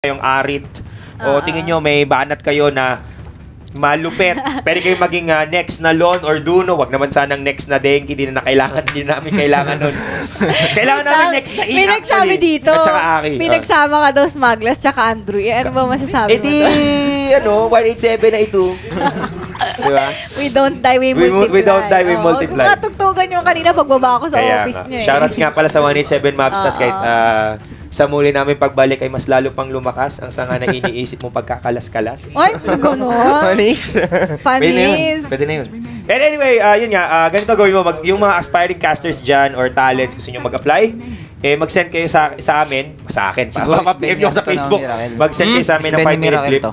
kayong arit o tingin nyo may banat kayo na malupet. Pwede kayong maging next na Lon or Duno. Wag naman sanang next na Denki. Hindi na kailangan. Hindi namin kailangan nun. Kailangan namin next na In. May nagsabi dito. At saka Aki. Pinagsama ka daw Smuggles tsaka Andrew. Ano ba masasabi mo doon? 187 na ito. Diba? We don't die, we multiply. We don't die, we multiply. Matugtugan nyo kanina pagbaba ko sa office nyo. Shoutouts nga pala sa 187 Maps. Tas kahit sa muli namin pagbalik ay mas lalo pang lumakas ang sanga na iniisip mo pagkakalas-kalas. Ay, gano'n. Funnies. Pwede na yun. And anyway, yun nga, ganito gawin mo. Yung mga aspiring casters dyan or talents, gusto nyo mag-apply, mag-send kayo sa amin, sa akin, pa-PM nyo sa Facebook, mag-send kayo sa amin ng 5-minute clip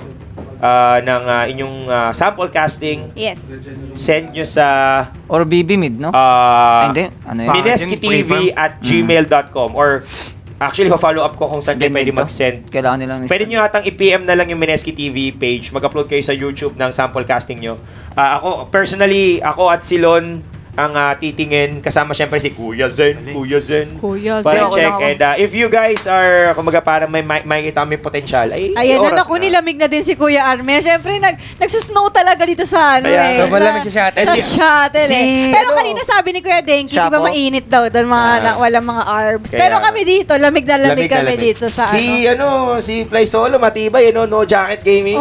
ng inyong sample casting. Yes. Send nyo sa or BB Mid, no? Hindi. mineskitv@gmail.com or actually, follow up ko kung saan kayo pwede mag-send. Kailangan nilang pwede nyo atang i-PM na lang yung Mineski TV page. Mag-upload kayo sa YouTube ng sample casting nyo. Ako, personally, ako at si Lon ang titingin. Kasama syempre si Kuya Zen. Para check. And if you guys are, kumaga parang may makikita kami potential, ay ayan na, naku, nilamig na din si Kuya Armel. Syempre, nagsusnow talaga dito sa ano malamig sa shuttle. Sa shuttle Pero kanina sabi ni Kuya Denki, di ba mainit daw doon, walang mga arbs. Pero kami dito, lamig na lamig kami dito sa si Fly Solo, matibay, no jacket gaming,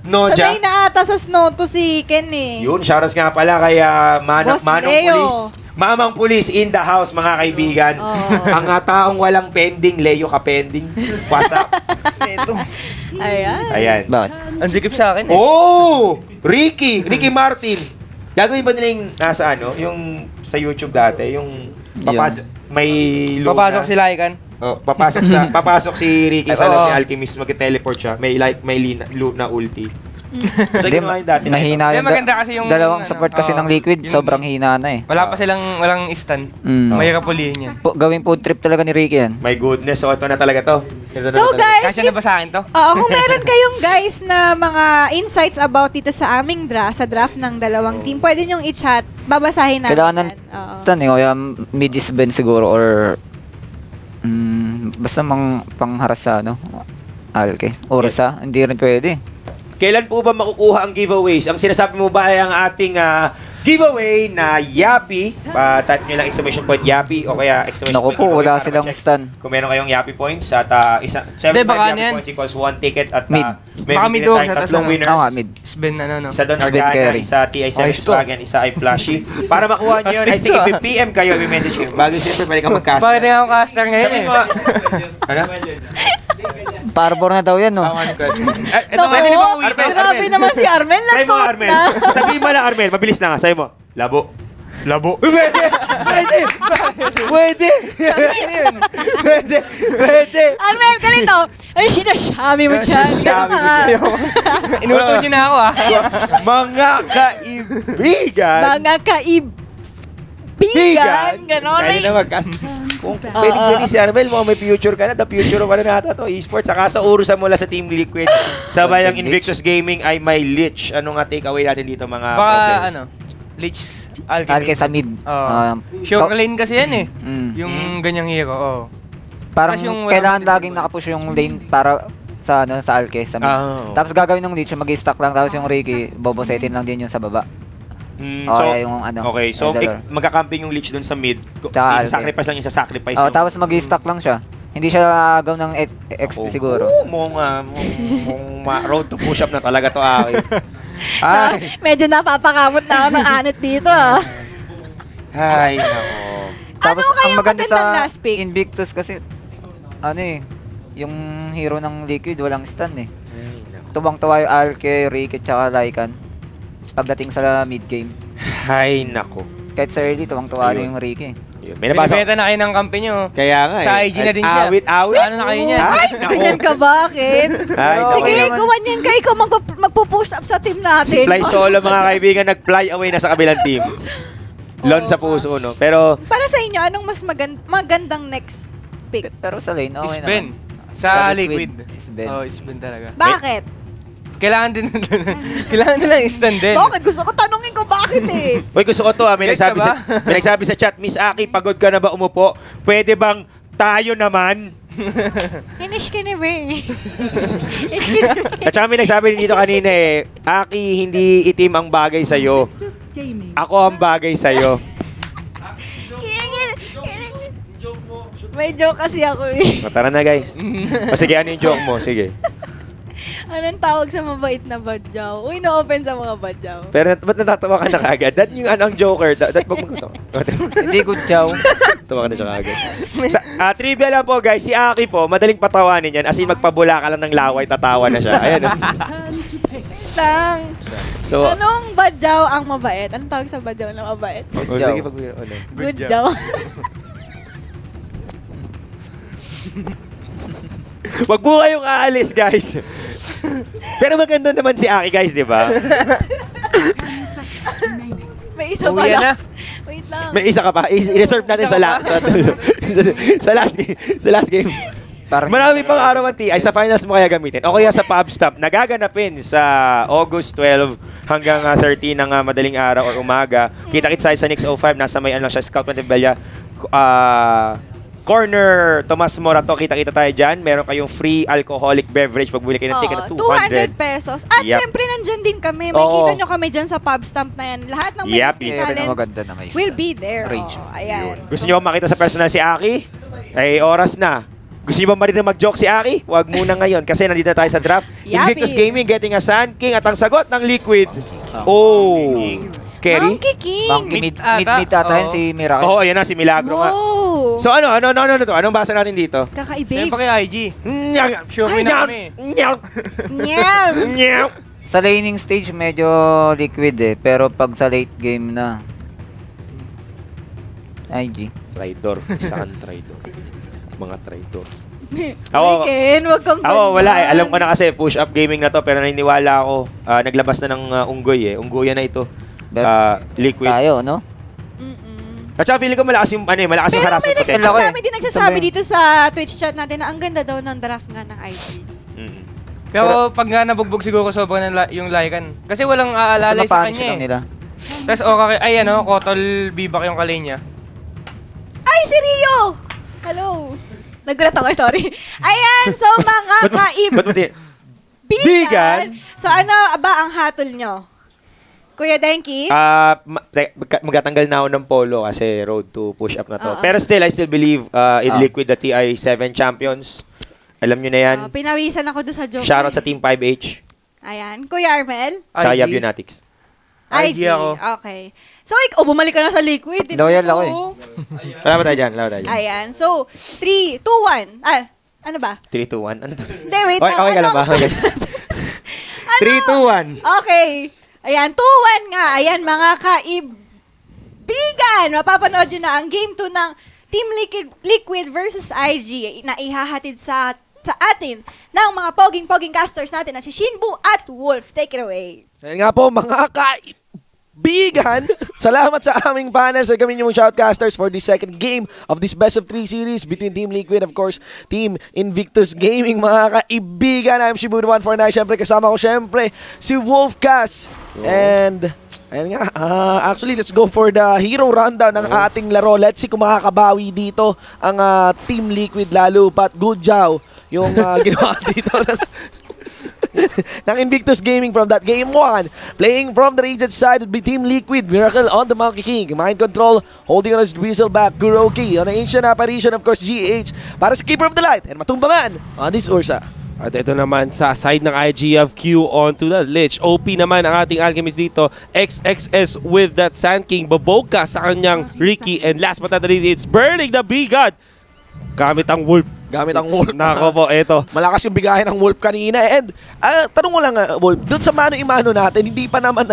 Sanay na ata sa snow to si Ken eh. Yun, shoutouts nga pala kaya Mamang Pulis in the house, mga kaibigan. Ang taong walang pending, Leo ka pending. What's up? Ayan. Bakit? Ang sikip sa akin Ricky Martin. Gagawin ba nila yung nasa yung sa YouTube dati, yung may luna. Papasok si Laikan. Papasok si Ricky sa loob ni Alchemist, mag-teleport siya. May luna ulti. Mahina yung maganda kasi yung dalawang support kasi ng Liquid, sobrang hina na eh. Walang stun. Mahirap pulihin yan. Gawing food trip talaga ni Ricky yan. My goodness, so ito na talaga to. So guys, kasi na ba sa akin to? Kung meron kayong guys na mga insights about dito sa aming sa draft ng dalawang team, pwede nyong i-chat, babasahin natin. Kailangan kaya mid is Ben siguro or basta pangharas sa Alke. Orsa, hindi rin pwede. Kailan po ba makukuha ang giveaways? Ang sinasabi mo ba ay ang ating giveaway na Yappy? Type nyo lang exclamation point Yappy o kaya exclamation point. Naku po, wala silang stun. Kung meron kayong Yappy points at 75 Yappy points equals 1 ticket at may tatlong winners. Isa doon Argana, isa TI7 Dragon, isa ay Flashy. Para makuha nyo yun, I think i-PM kayo, i-message kayo. Bago siyempre pwede ka mag-caster. Bakit nga ako caster ngayon eh? Ano? Parbor na daw yan, no? Grabe naman si Armel. Nag-talk na. Sabihin mo lang, Armel. Mabilis na nga. Sabi mo, labo. Pwede. Armel, ganito. Ay, sinasyabi mo dyan. Inuto nyo na ako Mga kaibigan. Ganon. Kaya na mag-cast. Kung pwede si Armel, may future ka na. The future of nata to, eSports. Saka sa urusan mula sa Team Liquid. Sabay ang Invictus Gaming ay may Lich. Ano nga takeaway natin dito mga problems? Lich. Alke sa mid. Sure lane kasi yan eh. Yung ganyang hero. Parang kailangan laging nakapush yung lane para sa Alke sa mid. Tapos gagawin ng Lich, mag-stack lang. Tapos yung Ricky, bobosetin lang din yung sa baba. So magkakamping yung Lich dun sa mid. Isa-sacrifice lang, isa-sacrifice. Tapos mag-stack lang siya. Hindi siya agaw ng XP siguro. Road to push-up na talaga to, Aki. Medyo napapakamot na ako ng anit dito. Ay, nako. Tapos ang maganda sa Invictus kasi, yung hero ng Liquid walang stun eh. Tuwang-tuwa yung Alke, Ricky, tsaka Laikan. Pagdating sa mid-game. Ay, nako. Kahit sa early, tuwang-tuwa na yung Ricky. May nabasa. Binibenta na kayo ng kampi nyo. Kaya nga sa IG na din siya. Awit. Ano na kayo niyan? Ganyan ka ba, Ken? Sige, gumanyan ka. Ikaw magpo-push up sa team natin. Si Fly Solo, mga kaibigan, nag-fly away na sa kabilang team. Lon sa puso, no? Pero para sa inyo, anong mas magandang next pick? Pero sa lane, okay na. Isben. Sa Liquid. Isben. Isben talaga. Bakit? Kailangan nilang stand din. Bakit? Gusto ko tanungin ko bakit eh. Uy, gusto ko to may nagsabi sa chat, Miss Aki, pagod ka na ba umupo? Pwede bang tayo naman? Finish ka na ba eh. At saka may nagsabi dito kanina eh, Aki, hindi itim ang bagay sa'yo. Ako ang bagay sa'yo. May joke kasi ako eh. Tara na guys. O sige, ano yung joke mo? Sige. Anong tawag sa mabait na badyaw? Uy, no-open sa mga badyaw. Pero ba't natatawa ka na kagad? That yung ang joker. That pag magkatawa. Hindi good jow. Tawa ka na siya kagad. Trivia lang po guys, si Aki po, madaling patawanin yan. As in, magpabula ka lang ng laway, tatawa na siya. Ayan. Lang. So, Anong badyaw ang mabait? Anong tawag sa badyaw na mabait? sige, Good jaw. Wag po kayong aalis, guys. Pero maganda naman si Aki, guys, di ba? May isa pa lang. Wait lang. May isa ka pa. I-reserve natin sa last game. Marami pang araw ang TI. Sa finals mo kaya gamitin. O kaya sa pub stop, nagaganapin sa August 12 hanggang 13 ng madaling araw or umaga. Kita-kits sa Nix 05. Nasa may ano siya, Scout Montebella. Corner Tomas Morato, kita-kita tayo dyan. Meron kayong free alcoholic beverage pag bumili kayo ng ticket na 200 pesos. At syempre, nandyan din kami. May kita nyo kami dyan sa pub stamp na yan. Lahat ng Menesky talents will be there. Ayan. Gusto nyo makita sa personal si Aki? Ay, oras na. Gusto nyo ba marinig mag-joke si Aki? Huwag muna ngayon kasi nandito tayo sa draft. Invictus Gaming getting a Sand King at ang sagot ng Liquid. Kerry? Monkey King. Monkey mid ata yan si Miracle. Oo, yan na si Milagro nga. So ano to? Anong basa natin dito? Kakaibig. Siyempre kay IG. Sure win na kami. Sa laning stage medyo Liquid eh, pero pag sa late game na IG. Traidor. Isa kang traidor. Mga traidor. Ken, wag kang wala eh. Alam ko na kasi push-up gaming na to pero naniniwala ako. Naglabas na ng unggoy eh. Unggoyan na ito. Liquid. Tayo, no? At saka feeling ko malakas yung harassment potential. Pero may din nagsasabi dito sa Twitch chat natin na ang ganda daw ng draft nga ng IG. Pero pag nga nabugbog siguro sobrang yung laikan. Kasi walang aalalay sa kanya eh. Tapos Kotol Bibak yung kalay niya. Ay, si Rio! Hello! Nagulat ako, sorry. Ayan, so mga kaibigan. So ano ba ang hatol nyo? Kuya Denki? Magatanggal na ako ng polo kasi road to push-up na to. Pero still, I still believe in Liquid the TI 7 champions. Alam nyo na yan. Pinawisan ako doon sa joke. Shoutout sa Team 5H. Ayan. Kuya Armel? Tsaka Yabunatics. IG ako. Okay. So, bumalik ka na sa Liquid. Loyal ako eh. Wala ba tayo dyan? Ayan. So, 3, 2, 1. Ano ba? 3, 2, 1. Ano to? Hindi, wait. Okay ka lang ba? 3, 2, 1. Okay. Ayan, 2-1 nga. Ayan, mga kaibigan. Mapapanood nyo na ang Game 2 ng Team Liquid versus IG na ihahatid sa atin ng mga poging casters natin na si Shinbu at Wolf. Take it away. Ayan nga po, mga kaibigan. Salamat sa aming panel sa kami yung shoutcasters for the second game of this best of 3 series between Team Liquid, of course, Team Invictus Gaming, mga kaibigan. I'm Shibu149. Siyempre, kasama ko siyempre si Wolfcast. And ayan nga, actually, let's go for the hero rundown ng ating laro. Let's see kung makakabawi dito ang Team Liquid, lalo pat good job yung ginawa dito ng Invictus Gaming from that game 1. Playing from the Raged side would be Team Liquid. Miracle on the Monkey King. Mind Control, holding on his Drizzleback. Kuroki on the Ancient Apparition, of course, GH. Para sa Keeper of the Light. And Matumba Man on this Ursa. At ito naman sa side ng IG of Q onto the Lich. OP naman ang ating Alchemist dito. XXS with that Sand King. Baboka sa kanyang Ricky. And last but not least, it's burning the Bigod. Gamit ang Wolf. Nako po, eto. Malakas yung bigahin ng Wolf kanina. And tanong ko lang, Wolf, doon sa mano-imano natin, hindi pa naman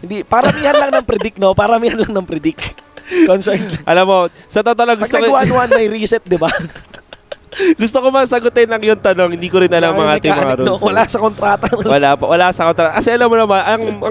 hindi, paramihan lang ng predict, no? Paramihan lang ng predict. Concern. Alam mo, sa totoo lang gusto ko... Pag nag-1-1 may reset, di ba? Gusto ko masagutin lang yung tanong, hindi ko rin alam mga ating mga rules. No, wala sa kontrata. Wala sa kontrata. Kasi alam mo naman, ang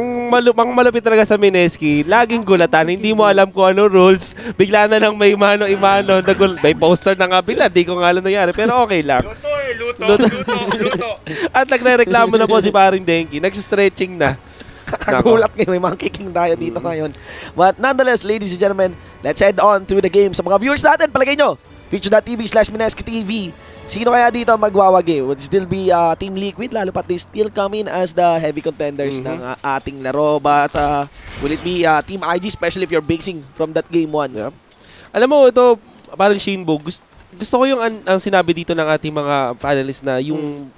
malupit talaga sa Menesky, laging gulatan. Hindi mo alam kung ano rules. Bigla na lang may mano-imano. May poster na nga bila. Di ko nga alam nangyari. Pero okay lang. Luto. At nagre-reklamo na po si paring Denki. Nag-stretching na. Kagulat ngayon. May mga kicking tayo dito ngayon. But nonetheless, ladies and gentlemen, let's head on to the game. Sa mga viewers natin, palagay nyo, twitch.tv/MineskiTV. Sino kaya dito magwawagi? Would still be Team Liquid, lalo pat they still come in as the heavy contenders ng ating laro. But will it be Team IG, especially if you're basing from that game 1? Yep. Alam mo, ito, parang Shinbo, gusto ko yung ang sinabi dito ng ating mga panelists na yung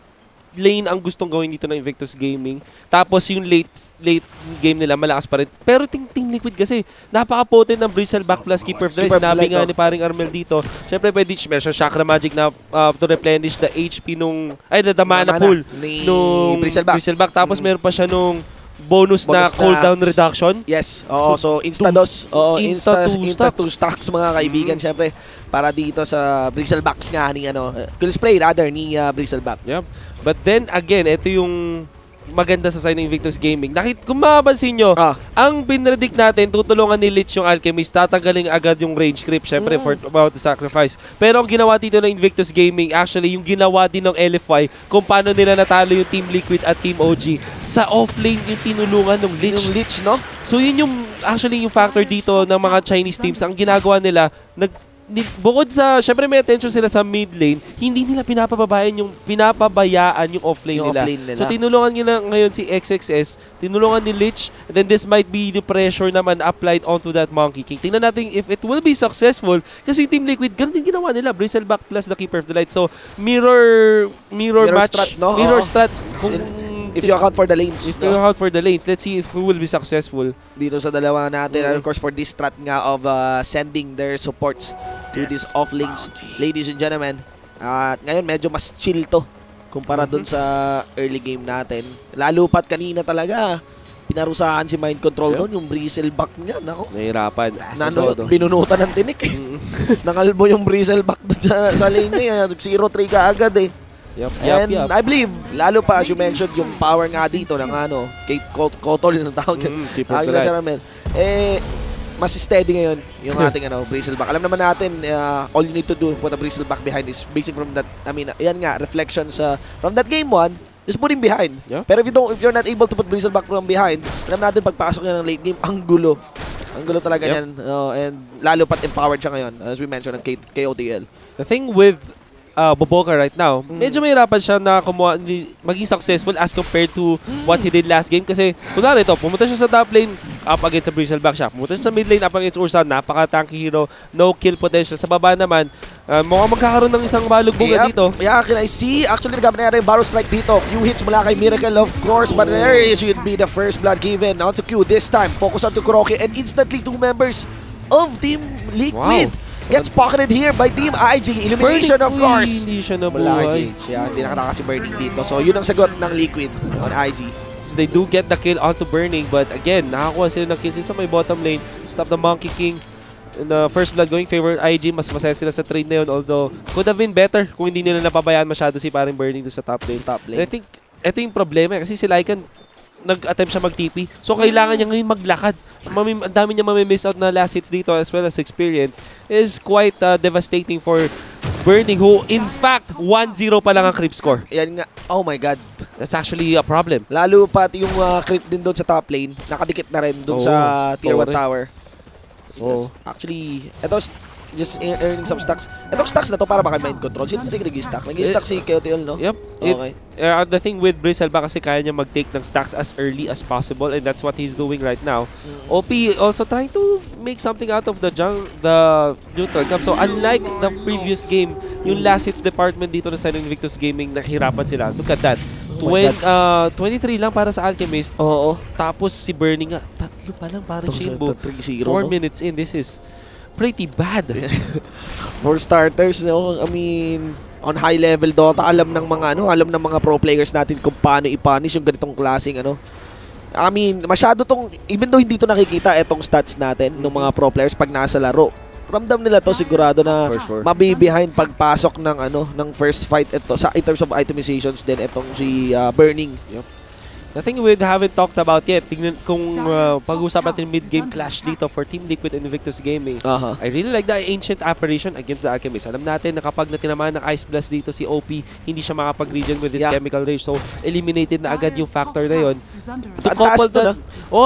lane ang gustong gawin dito ng Invictus Gaming. Tapos yung late game nila malakas pa rin. Pero Team Liquid kasi napaka-potent ng Bristleback plus Keeper of the Light. Sinabi nga ni paring Armel dito. Syempre pwede meron Chakra Magic na to replenish the HP the mana pool nung Bristleback. Tapos meron pa siya nung bonus na cooldown reduction. Yes. Oo, so insta-2 stacks mga kaibigan syempre para dito sa Bristlebacks nga ni kill spray rather ni Bristleback. Yep. But then again, ito yung maganda sa side ng Invictus Gaming. Kung mapapansin nyo, ang pinredict natin, tutulungan ni Lich yung Alchemist, tatanggalin agad yung range creep, syempre, for about the sacrifice. Pero ang ginawa dito ng Invictus Gaming, actually, yung ginawa din ng LFY, kung paano nila natalo yung Team Liquid at Team OG, sa offlane yung tinulungan ng Lich. Yung Lich, no? So yun yung, actually, yung factor dito ng mga Chinese teams. Ang ginagawa nila, bukod sa, syempre may attention sila sa mid lane, hindi nila pinapabayaan yung offlane nila. So tinulungan nila ngayon si XXS, tinulungan ni Lich, and then this might be the pressure naman applied onto that Monkey King. Tingnan natin if it will be successful, kasi Team Liquid, ganun din ginawa nila, Bristleback plus the Keeper of the Light. So mirror match, strat, no? Mirror strat. If you account for the lanes. If you account for the lanes, let's see if who will be successful dito sa dalawa natin. And of course, for this strat nga of sending their supports to these off lanes, ladies and gentlemen. At ngayon, medyo mas chill to kumpara dun sa early game natin. Lalo pat kanina talaga, pinarusahan si Mind Control doon, yung Bristleback niya. Nako. Nahirapan. Binunutan ng tinik eh. Nangalbo yung Bristleback dun sa lane niya. 0-3 ka agad eh. And I believe, lalo pa as you mentioned, yung power nga dito ng Kate Kotol ng tawag na si Ramel. Mas steady ngayon yung ating Bristleback. Alam naman natin, all you need to do put a Bristleback behind is basing from that, yan nga, reflections from that game 1, just put him behind. Pero if you're not able to put Bristleback from behind, alam natin pagpasok niya ng late game, ang gulo. Ang gulo talaga yan. And lalo pat empowered siya ngayon, as we mentioned, ng KOTL. The thing with Boboka right now, medyo mahirapan siya na maging successful as compared to what he did last game. Kasi, kunwari ito, pumunta siya sa top lane, up against sa Bristleback siya. Pumunta siya sa mid lane, up against Ursa, napaka-tanky hero, no kill potential. Sa baba naman, mukhang magkakaroon ng isang balugbugan dito. Yeah, can I see? Actually, nagkapanayari yung Barrow Strike dito. Few hits mula kay Miracle, of course, but there should be the first blood given onto Q. This time, focus on to Kuroki, and instantly 2 members of Team Liquid. Wow. Gets pocketed here by Team IG. Illumination, of course. Hindi siya nabuhay. Hindi nakakasi burning dito. So, yun ang sagot ng Liquid on IG. So, they do get the kill onto burning. But again, nakakuha sila ng kills sa may bottom lane. Stop the Monkey King. In the first blood going favor IG. Mas masaya sila sa trade na yun. Although, could have been better kung hindi nila napabayaan masyado si paring burning doon sa top lane. And I think, ito yung problema. Kasi si Lycan, nag-attempt siya mag-TP. So, kailangan niya ngayon maglakad. Ang dami niya mamimiss out na last hits dito as well as experience is quite devastating for Burning, who in fact 1-0 pa lang ang creep score. Yan nga. Oh my God. That's actually a problem. Lalo pati yung creep din doon sa top lane. Nakadikit na rin doon sa tier 1 tower. So, actually, ito just earning some stacks. Itong stacks na to para baka mind control. Sino nag-stack? Nag-stack si KOTL, no? Yep. Okay. The thing with Bristleback kasi kaya niya mag-take ng stacks as early as possible, and that's what he's doing right now. OP also trying to make something out of the neutral camp. So unlike the previous game, yung last hits department dito na sa Invictus Gaming, nahirapan sila. Look at that. 23 lang para sa Alchemist. Oo. Tapos si Burning nga, 3 pa lang para Shinbo. 4 minutes in. This is pretty bad. For starters, no? I mean, on high level Dota, alam ng mga pro players natin kung paano i-punish yung ganitong klaseng I mean, masyado tong, even though hindi to nakikita etong stats natin ng mga pro players pag nasa laro, ramdam nila to sigurado na mabibehind pagpasok ng first fight ito sa in terms of itemizations din itong si Burning. Yep. The thing we haven't talked about yet, tingnan kung pag-usapan natin mid-game clash dito for Team Liquid and Invictus Gaming. I really like the Ancient Apparition against the Alchemist. Alam natin na kapag natinamaan ng Ice Blast dito si OP, hindi siya makapag-regen with his Chemical Rage. So, eliminated na agad yung factor na yun. To couple that,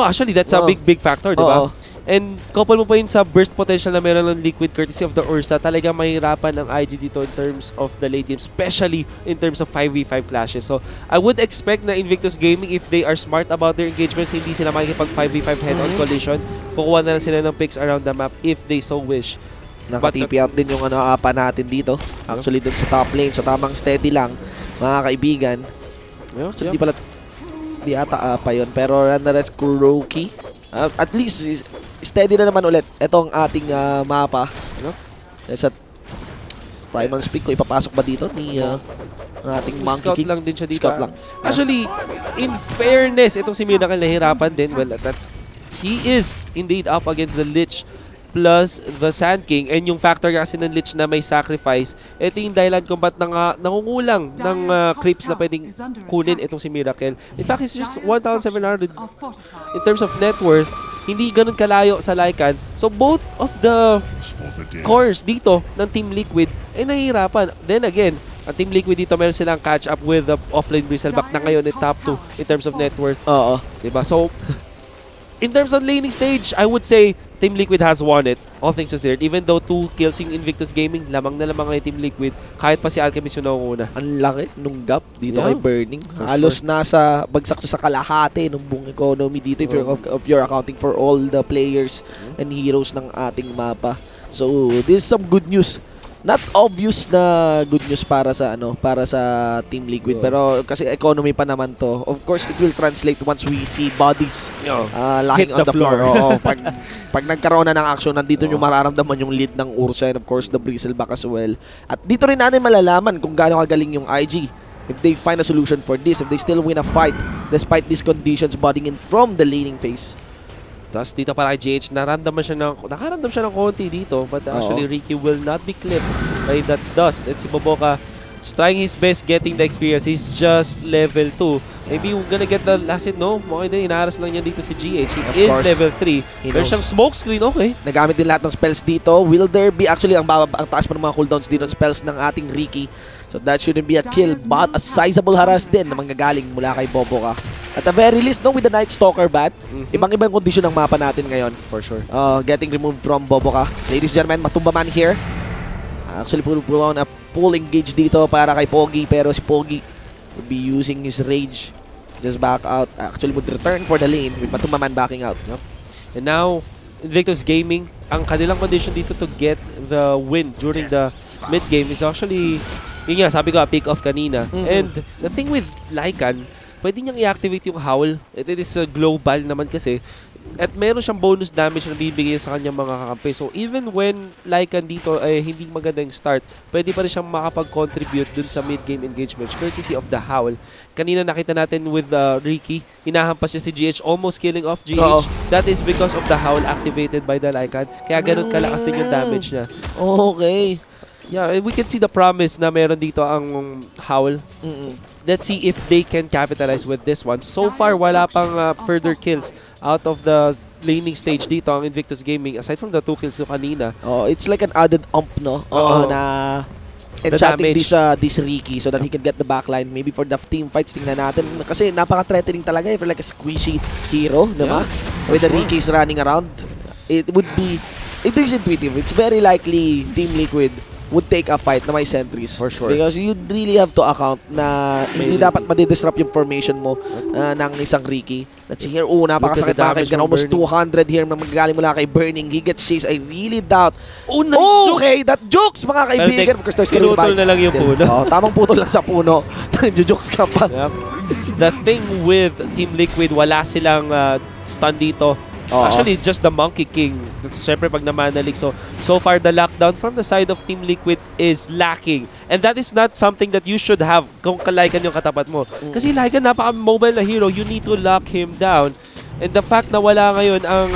actually, that's a big factor, di ba? And couple mo pa yun sa burst potential na meron ng Liquid courtesy of the Ursa, talagang mahirapan ng IG dito in terms of the late game, especially in terms of 5v5 clashes. So, I would expect na Invictus Gaming, if they are smart about their engagements, hindi sila makikipag 5v5 head-on collision. Kukuha na lang sila ng picks around the map if they so wish. Naka-TP out din yung apa natin dito. Actually, dun sa top lane. So, tamang steady lang, mga kaibigan. So, hindi pala, di ata apa yun. Pero, nonetheless, Kuroki. At least, steady na naman ulit itong ating mapa. Sa Primal Speak ko, ipapasok ba dito ni ating Monkey Scout King? lang din siya dito. Scout lang. Actually, in fairness, itong si Miracle nahihirapan din. Well, he is indeed up against the Lich plus the Sand King. And yung factor kasi ng Lich na may sacrifice, ito yung dahilan kung ba't nangungulang ng creeps na pwedeng kunin itong si Miracle. In fact, it's just 1,700 in terms of net worth. Hindi ganun kalayo sa Lycan. So both of the cores dito ng Team Liquid ay nahihirapan. Then again, ang Team Liquid dito meron silang catch up with the offlane Bristleback na ngayon in top 2 in terms of net worth. Oo. Diba? So, in terms of laning stage, I would say Team Liquid has won it. All things considered. Even though 2 kills yung Invictus Gaming, lamang na lamang ngayon Team Liquid. Kahit pa si Alchemist yung naunguna. Ang laki nung gap dito kay Burning. Halos nasa bagsak sa kalahati ng buong economy dito if you're accounting for all the players and heroes ng ating mapa. So, this is some good news. Not obvious na good news para sa Team Liquid, pero kasi economy pa naman to. Of course, it will translate once we see bodies lying on the floor. Pag nagkaroon na ng action, nandito nyo mararamdaman yung lead ng Ursa and of course the Bristleback as well. At dito rin natin malalaman kung gaano kagaling yung IG. If they find a solution for this, if they still win a fight despite these conditions bodying in from the laning phase. Tapos dito para kay GH, nakaramdam siya ng konti dito, but actually Ricky will not be clipped by that dust. And si Boboka is trying his best getting the experience. He's just level 2. Maybe we're gonna get the last hit, no? Okay din, inaras lang niya dito si GH. He is level 3. There's siyang smoke screen, okay. Nagamit din lahat ng spells dito. Will there be, actually, ang taas pa ng mga cooldowns dito ng spells ng ating Ricky. So that shouldn't be a kill, but a sizable harass din na manggagaling mula kay Boboka. At the very least, no, with the Night Stalker bat, ibang-ibang kondisyon ng mapa natin ngayon. For sure. Getting removed from Boboka. Ladies and gentlemen, Matumba Man here. Actually, pull on a full engage dito para kay Pogi, pero si Pogi would be using his rage. Just back out. Actually, would return for the lane with Matumba Man backing out. Yep. And now, Invictus Gaming, ang kanilang condition dito to get the win during the mid-game is actually, yun nga, sabi ko, pick off kanina. And the thing with Lycan, pwede niyang i-activate yung Howl. It is global naman kasi. At meron siyang bonus damage na bibigay sa kanyang mga kakampi. So even when Lycan dito ay hindi magandang start, pwede pa rin siyang makapag-contribute dun sa mid-game engagements courtesy of the Howl. Kanina nakita natin with Ricky, hinahampas niya si GH, almost killing off GH. That is because of the Howl activated by the Lycan. Kaya ganun kalakas din yung damage niya. Okay. Yeah, we can see the promise na meron dito ang Howl. Let's see if they can capitalize with this one. So far, wala pang further kills out of the laning stage dito ang Invictus Gaming aside from the 2 kills kanina. It's like an added ump, no? Na enchanting this Ricky so that he can get the backline. Maybe for the team fights, tingnan natin. Kasi napaka-threatening talaga for like a squishy hero, diba? With the Ricky's running around. It is intuitive. It's very likely Team Liquid would take a fight na may sentries. For sure. Because you really have to account na hindi dapat madidisrupt yung formation mo ng isang Ricky. Let's see here. Napakasakit mga kaibigan. Almost 200 here na magagaling mula kay Burning. He gets chased. I really doubt. Okay, that jokes mga kaibigan. Of course, there's pinutol na lang yung puno. Tamang putol lang sa puno. Jokes ka pa. Yep. The thing with Team Liquid, wala silang stun dito. Actually, just the Monkey King. Siyempre, pag namanalig. So far, the lockdown from the side of Team Liquid is lacking. And that is not something that you should have kung Lycan yung katapat mo. Kasi Lycan, napaka-mobile na hero. You need to lock him down. And the fact na wala ngayon ang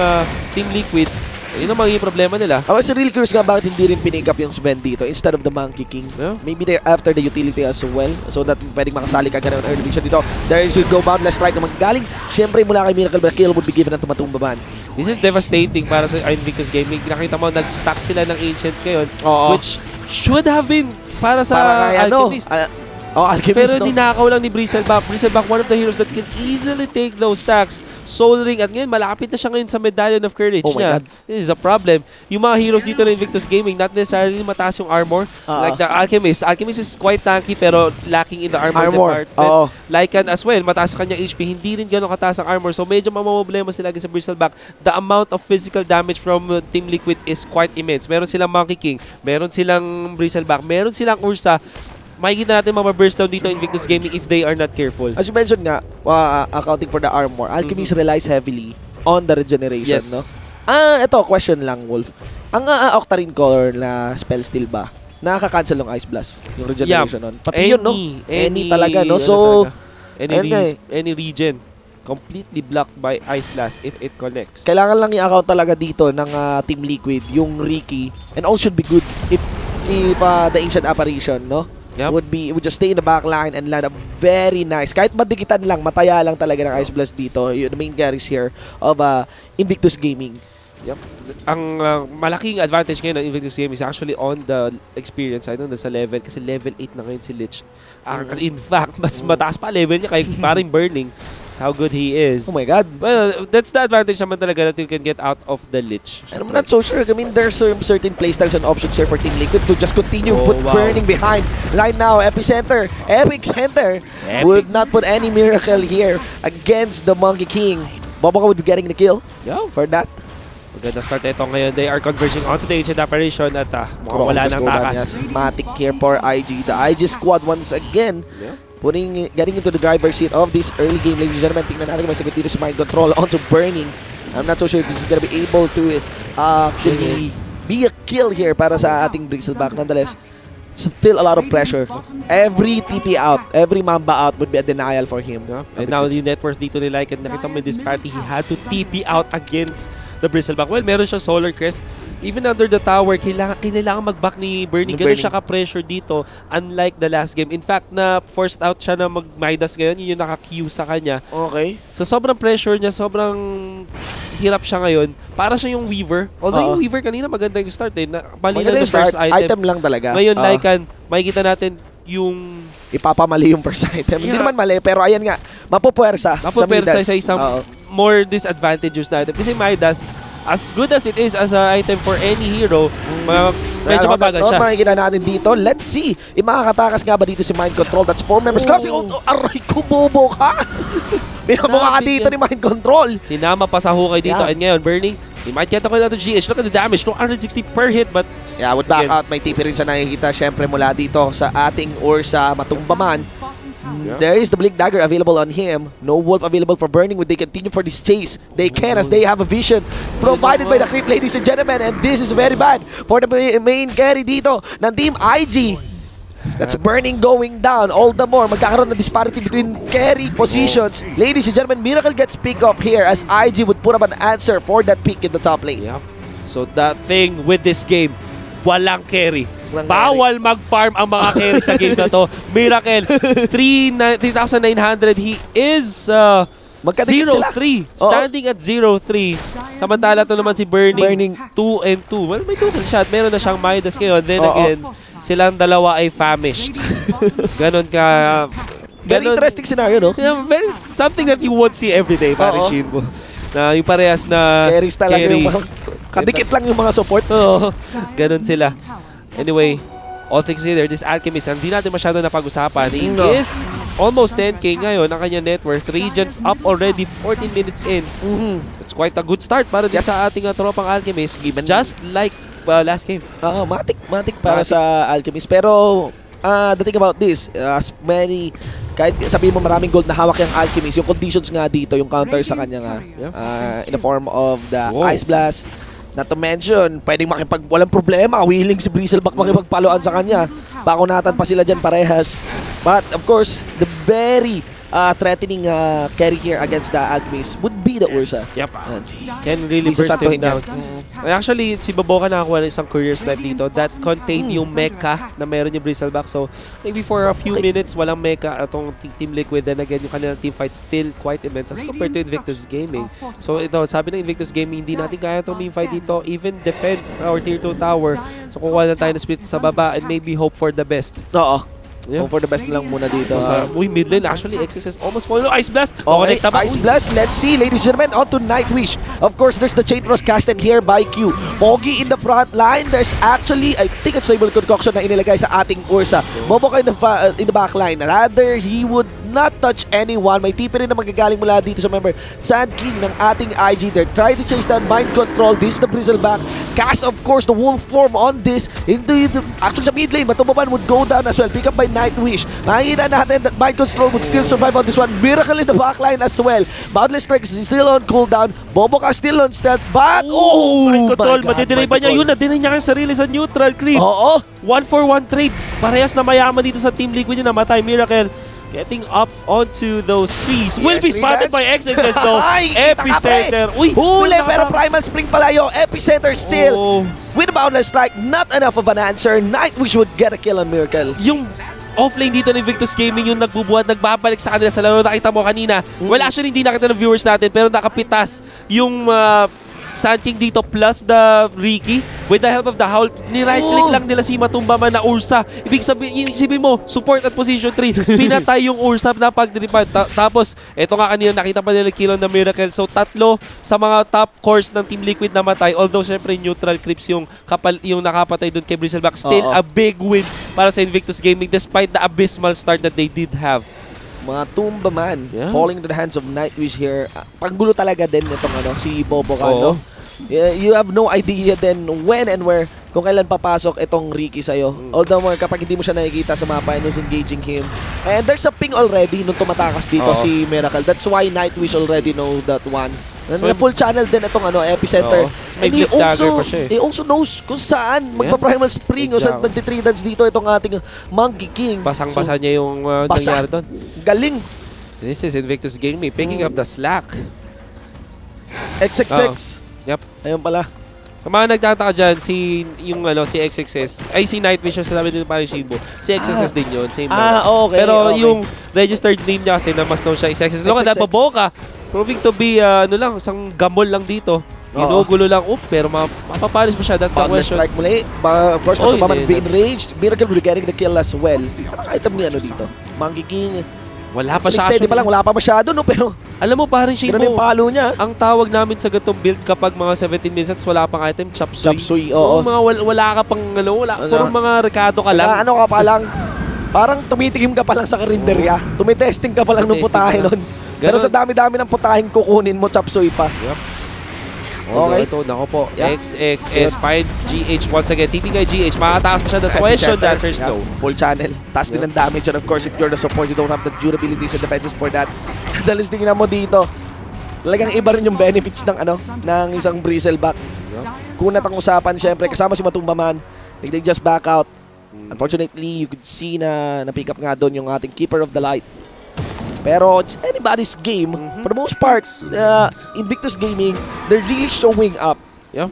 Team Liquid, yun ang magiging problema nila. I was really curious nga bakit hindi rin pinick up yung Sven dito instead of the Monkey King. Yeah. Maybe they're after the utility as well so that pwedeng makasali ka ng early vision dito. There should go boundless strike na magagaling. Siyempre mula kay Miracle, but kill would be given at Matumbaban. This is devastating para sa Invictus Gaming. Nakita mo, nag-stack sila ng Ancients ngayon, which should have been para sa Alchemist. Oh, Alchemist, Pero ninakaw lang ni Bristleback. Bristleback, one of the heroes that can easily take those stacks. Soul Ring, at ngayon, malapit na siya ngayon sa Medallion of Courage niya. This is a problem. Yung mga heroes dito na Invictus Gaming, not necessarily mataas yung armor. Like the Alchemist. Alchemist is quite tanky pero lacking in the armor department. Lycan as well, mataas sa kanyang HP. Hindi rin gano'ng kataas ang armor. So medyo mamamblema sila sa Bristleback. The amount of physical damage from Team Liquid is quite immense. Meron silang Monkey King, meron silang Bristleback, meron silang Ursa. Makikita natin burst down dito Invictus Gaming if they are not careful. As you mentioned nga, accounting for the armor, Alchemist relies heavily on the regeneration, no? Ito, question lang, Wolf. Ang Octarine Core na spell steal ba, nakaka-cancel ng Ice Blast, yung regeneration nun? Pati yun, no? Any talaga, no? So, any region completely blocked by Ice Blast if it connects. Kailangan lang i-account talaga dito ng Team Liquid, yung Ricky, and all should be good if the Ancient Apparition, no? Would just stay in the back line and land a very nice, kahit madikitan lang, mataya lang talaga ng Ice Blast dito. The main carries here of Invictus Gaming. Ang malaking advantage ngayon ng Invictus Gaming is actually on the experience side, sa level, kasi level 8 na ngayon si Lich. In fact, mas mataas pa level niya kay parang Burning. That's how good he is. Oh my God. Well, that's the advantage naman talaga that you can get out of the Lich. And I'm not so sure. I mean, there's certain playstyles and options here for Team Liquid to just continue put Burning behind. Right now, Epicenter would not put any miracle here against the Monkey King. Boboka would be getting the kill for that. Maganda start ito ngayon. They are converging onto the Ancient Apparition at wala nang takas. Matic here for IG. The IG squad once again getting into the driver's seat of this early game, ladies and gentlemen. Tingnan natin kung may sagot dito si Mind Control onto Burning. I'm not so sure if this is gonna be able to actually be a kill here para sa ating Bristleback. Nonetheless, still a lot of pressure. Every TP out, every Mamba out would be a denial for him. And now yung net worth dito ni Lycan, nakita mo this party, he had to TP out against the Bristleback. Well, meron siya Solar Crest. Even under the tower, kailangan mag-back ni Burning. Ganun siya ka-pressure dito, unlike the last game. In fact, na forced out siya na mag-Midas ngayon, yun yung naka-queue sa kanya. Okay. So sobrang pressure niya, sobrang hirap siya ngayon. Para siya yung Weaver. Although yung Weaver kanina maganda yung start eh. Mali lang yung first item lang talaga. Ngayon, Lycan, makikita natin yung ipapamali yung first item. Hindi naman mali, pero ayan nga, mapupuwersa sa isang more disadvantageous na item. Kasi Midas, as good as it is as an item for any hero, medyo mabagal siya. Makikita natin dito. Let's see. Makakatakas nga ba dito si Mind Control? That's 4 members. Aray ko, bobo ka! Pinabuka ka dito ni Mind Control. Sinama pa sa hukay dito. And ngayon, Burning, he might get a kill out of GH. Look at the damage. 260 per hit, but would back out. May TP rin siya nakikita. Syempre mula dito sa ating Ursa, matumba man. There is the Blink Dagger available on him. No Wolf available for Burning. Would they continue for this chase? They can, as they have a vision provided by the creep, ladies and gentlemen. And this is very bad for the main carry dito ng Team IG. That's Burning going down. All the more, magkakaroon ng disparity between carry positions. Ladies and gentlemen, Miracle gets pick up here as IG would put up an answer for that pick in the top lane. So that thing with this game, walang carry. Bawal mag-farm ang mga carry sa game na to. Miracle, 3,900. He is 0-3. Standing at 0-3. Samantala to naman si Burning 2-2. Well, may 2 shot. Meron na siyang Midas ngayon. Then again, silang dalawa ay famished. Ganon ka... Very interesting scenario, no? Something that you won't see every day, parang Shinbo. Na yung parehas na carries talaga yung mga... Kadikit lang yung mga support. Ganon sila. Anyway, all things considered, this Alchemist, hindi natin masyado napag-usapan. He is almost 10k ngayon ang kanya net worth. Regents up already 14 minutes in. It's quite a good start para din sa ating tropang Alchemist. Just like last game. Matic para sa Alchemist. Pero, the thing about this, as many, kahit sabihin mo maraming gold na hawak yung Alchemist, yung conditions nga dito, yung counter sa kanya nga, in the form of the Ice Blast. Not to mention, pwedeng walang problema, willing si Bristleback makipagpaluan sa kanya. Bakunatan pa sila dyan parehas. But of course, the very threatening carry here against the Alchemist would be the Ursa. Can really burst him down. Actually, si Boboka nakakuha ng isang courier snipe dito that contained yung mecha na meron yung Bristleback. So, maybe for a few minutes, walang mecha atong Team Liquid. Then again, yung kanilang team fight still quite immense as compared to Invictus Gaming. So, ito, sabi ng Invictus Gaming, hindi natin kaya itong team fight dito. Even defend our tier 2 tower. So, kukuha na tayo ng split sa baba and maybe hope for the best. Hope for the best lang muna dito. Uy, mid lane. Actually, XXS almost falling. Ice Blast. Okay, Ice Blast. Let's see, ladies and gentlemen, on to Nightwish. Of course, there's the Chain Thrust casted here by Q. Pogi in the front line. There's actually, I think it's Stable Concoction na inilagay sa ating Ursa. Boboka in the back line. Rather, he would not touch anyone. May tipi rin na magagaling mula dito sa member Sand King ng ating IG. They're trying to chase down Mind Control. This is the Bristleback. Cast, of course, the wolf form on this. Actually, sa mid lane, Matubaban would go down as well. Pick up by Nightwish. Makikita natin that Mind Control would still survive on this one. Miracle in the backline as well. Boundless Strike is still on cooldown. Boboka still on stealth. But, Mind Control. Matidelay ba niya yun? Nadinay niya ang sarili sa neutral creeps. 1-for-1 trade. Parehas na mayaman dito sa Team Liquid yung namatay. Miracle getting up onto those trees. Will be spotted by XXS though. Epicenter. Uy, huli pero Primal Spring pala yung Epicenter still. With a Boundless Strike, not enough of an answer. Nightwish would get a kill on Miracle. Yung offlane dito ng Invictus Gaming yung nagbubuhat, nagbabalik sa kanila sa laro. Nakita mo kanina. Well, actually hindi nakita ng viewers natin pero nakapitas yung Sand King dito plus the Ricky with the help of the Howl. Ni-right click lang nila si Matumbaman na Ursa. Ibig sabihin mo, support at position 3. Pinatay yung Ursa na pag-depart. Tapos, eto nga kanina nakita pa nila kill on the Miracle. So, 3 sa mga top cores ng Team Liquid na matay. Although, syempre, neutral creeps yung nakapatay dun kay Bristleback. Still, a big win para sa Invictus Gaming despite the abysmal start that they did have. Mga Tumbaman falling into the hands of Nightwish here. Panggulo talaga din itong si Boboka. No? You have no idea then when and where kung kailan papasok itong Ricky sa'yo. Although kapag hindi mo siya nakikita sa mapa and who's engaging him. And there's a ping already nung tumatakas dito si Miracle. That's why Nightwish already know that one. So, full channel din itong Epicenter. And he also knows kung saan magpa-primal spring o saan nagtitree-dance dito itong ating Monkey King. Basang-basa niya yung nangyari doon. Galing. This is Invictus Gaming picking up the slack. XXX. Yep. Ayun pala. Sa mga nagtataka dyan, si XXS, ay si Nightwish yung sabi din parang Shibo. Si XXS din yun, same name. Okay. Pero yung registered name niya kasi na mas known siya is XXS. Look at that, Boboka, proving to be, isang gamol lang dito. Ginugulo lang, pero mapapalis mo siya. That's the question. Strike muli. First, Matubaman be enraged. Miracle will be getting the kill as well. Item niya dito. Monkey King. Wala pa siya. Steady pa lang, wala pa masyado, no? Pero alam mo, parang Shibo, yung palo niya. Ang tawag namin sa gatong build kapag mga 17 minutes wala pang item, chapsuy. Chapsuy, oo. Mga wala ka pang, puro mga rekado ka lang. Ano ka pa lang, parang tumitikim ka pa lang sa karinderya. Tumitesting ka pa lang ng putahe nun. Pero sa dami-dami ng putaheng kukunin mo, chapsuy pa. Yep. Okay. Ito, nako po. XXS finds GH once again. TP kay GH. Makataas pa siya. That's question. The answer is no. Full channel. Taas din ang damage. And of course, if you're the support, you don't have the durabilities and defenses for that. Dalis tingnan mo dito. Talagang iba rin yung benefits ng isang Bristleback. Kunat ang usapan, syempre. Kasama si Matumbaman. They just back out. Unfortunately, you could see na pick up nga doon yung ating Keeper of the Light. Pero it's anybody's game. For the most part, Invictus Gaming, they're really showing up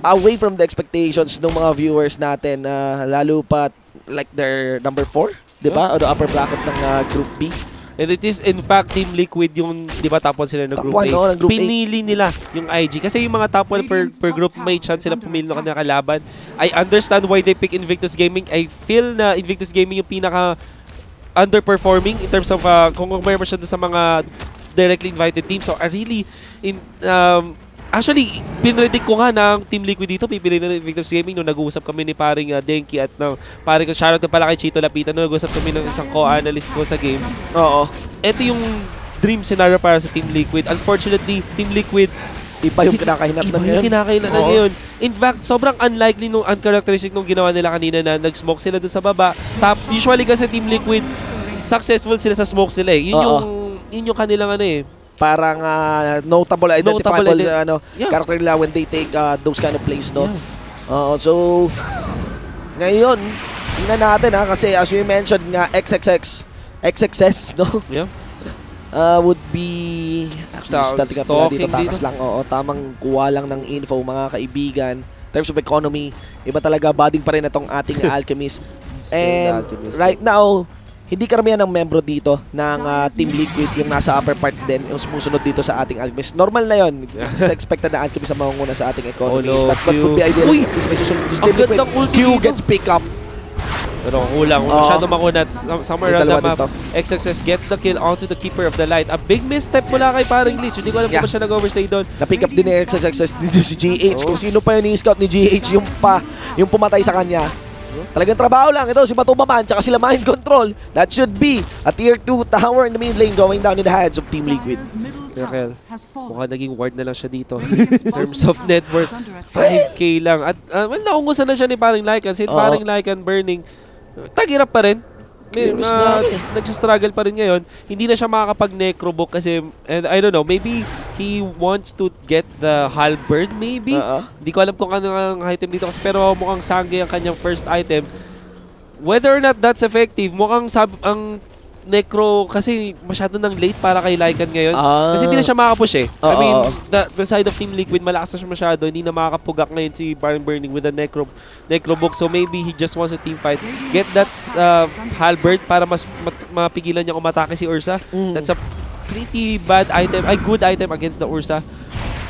away from the expectations ng mga viewers natin. Lalo pa like their number 4, di ba? O the upper bracket ng Group B. And it is in fact Team Liquid yung, di ba, top 1 sila ng Group A. Pinili nila yung IG. Kasi yung mga top 1 per group, may chance sila pumili ng kanilang kalaban. I understand why they pick Invictus Gaming. I feel na Invictus Gaming yung pinaka underperforming in terms of kung compare siya sa mga directly invited teams. So I really actually pinredict ko nga ng Team Liquid dito pipili na Invictus Gaming nung nag-uusap kami ni paring Denki at ng paring ko shoutout pala kay Chito Lapitan nung nag-uusap kami ng isang co-analyst ko sa game. Ito yung dream scenario para sa Team Liquid. Unfortunately, Team Liquid iba yung kinakahinat na ngayon. Ngayon. In fact, sobrang unlikely nung uncharacteristic nung ginawa nila kanina na nag-smoke sila dun sa baba. Usually kasi Team Liquid, successful sila sa smoke sila eh. Yun yung kanilang parang notable, identifiable character nila when they take those kind of plays, no? So, ngayon, tingnan natin kasi as we mentioned nga, XXS, no? Would be actually static up dito, takas lang. Tamang kuha lang ng info, mga kaibigan. In terms of economy, iba talaga bading pa rin itong ating Alchemist. And right now, hindi karamihan ng membro dito ng Team Liquid yung nasa upper part din, yung sumusunod dito sa ating Alchemist. Normal na yun. It's expected na Alchemist ang mangunguna sa ating economy. But what would be ideal is may susunod sa Team Liquid. Q gets pick up. Pero kulang. Masyado makunat. Somewhere around the map. Dito. XXS gets the kill onto the Keeper of the Light. A big misstep mula kay paring Lich. Hindi ko alam kung ba siya nag-overstay doon. Na-pick up din ni XXS dito si GH. Kung sino pa yung ni-scout ni GH, yung pumatay sa kanya. Talagang trabaho lang. Ito si Batubaman tsaka sila Mind Control. That should be a tier 2 tower in the mid lane going down in the hands of Team Liquid. Circle. Mukhang naging ward na lang siya dito. In terms of net worth, 5k lang. At well, naungusan na siya ni paring Lycan. Since paring Lycan burning, tagirap pa rin. Nagsistruggle pa rin ngayon. Hindi na siya makakapag-necrobook kasi, and I don't know, maybe he wants to get the halberd maybe. Hindi ko alam kung ano ang item dito kasi pero mukhang Sangge ang kanyang first item. Whether or not that's effective, mukhang ang necro kasi masyado nang late para kay Lycan ngayon. Kasi hindi na siya makapush eh. I mean, the side of Team Liquid, malakas na siya masyado. Hindi na makakapugak ngayon si Baron Burning with a necrobook. So maybe he just wants a team fight. Get that halberd para mas mapigilan niya umatake si Ursa. That's a pretty bad item, a good item against the Ursa.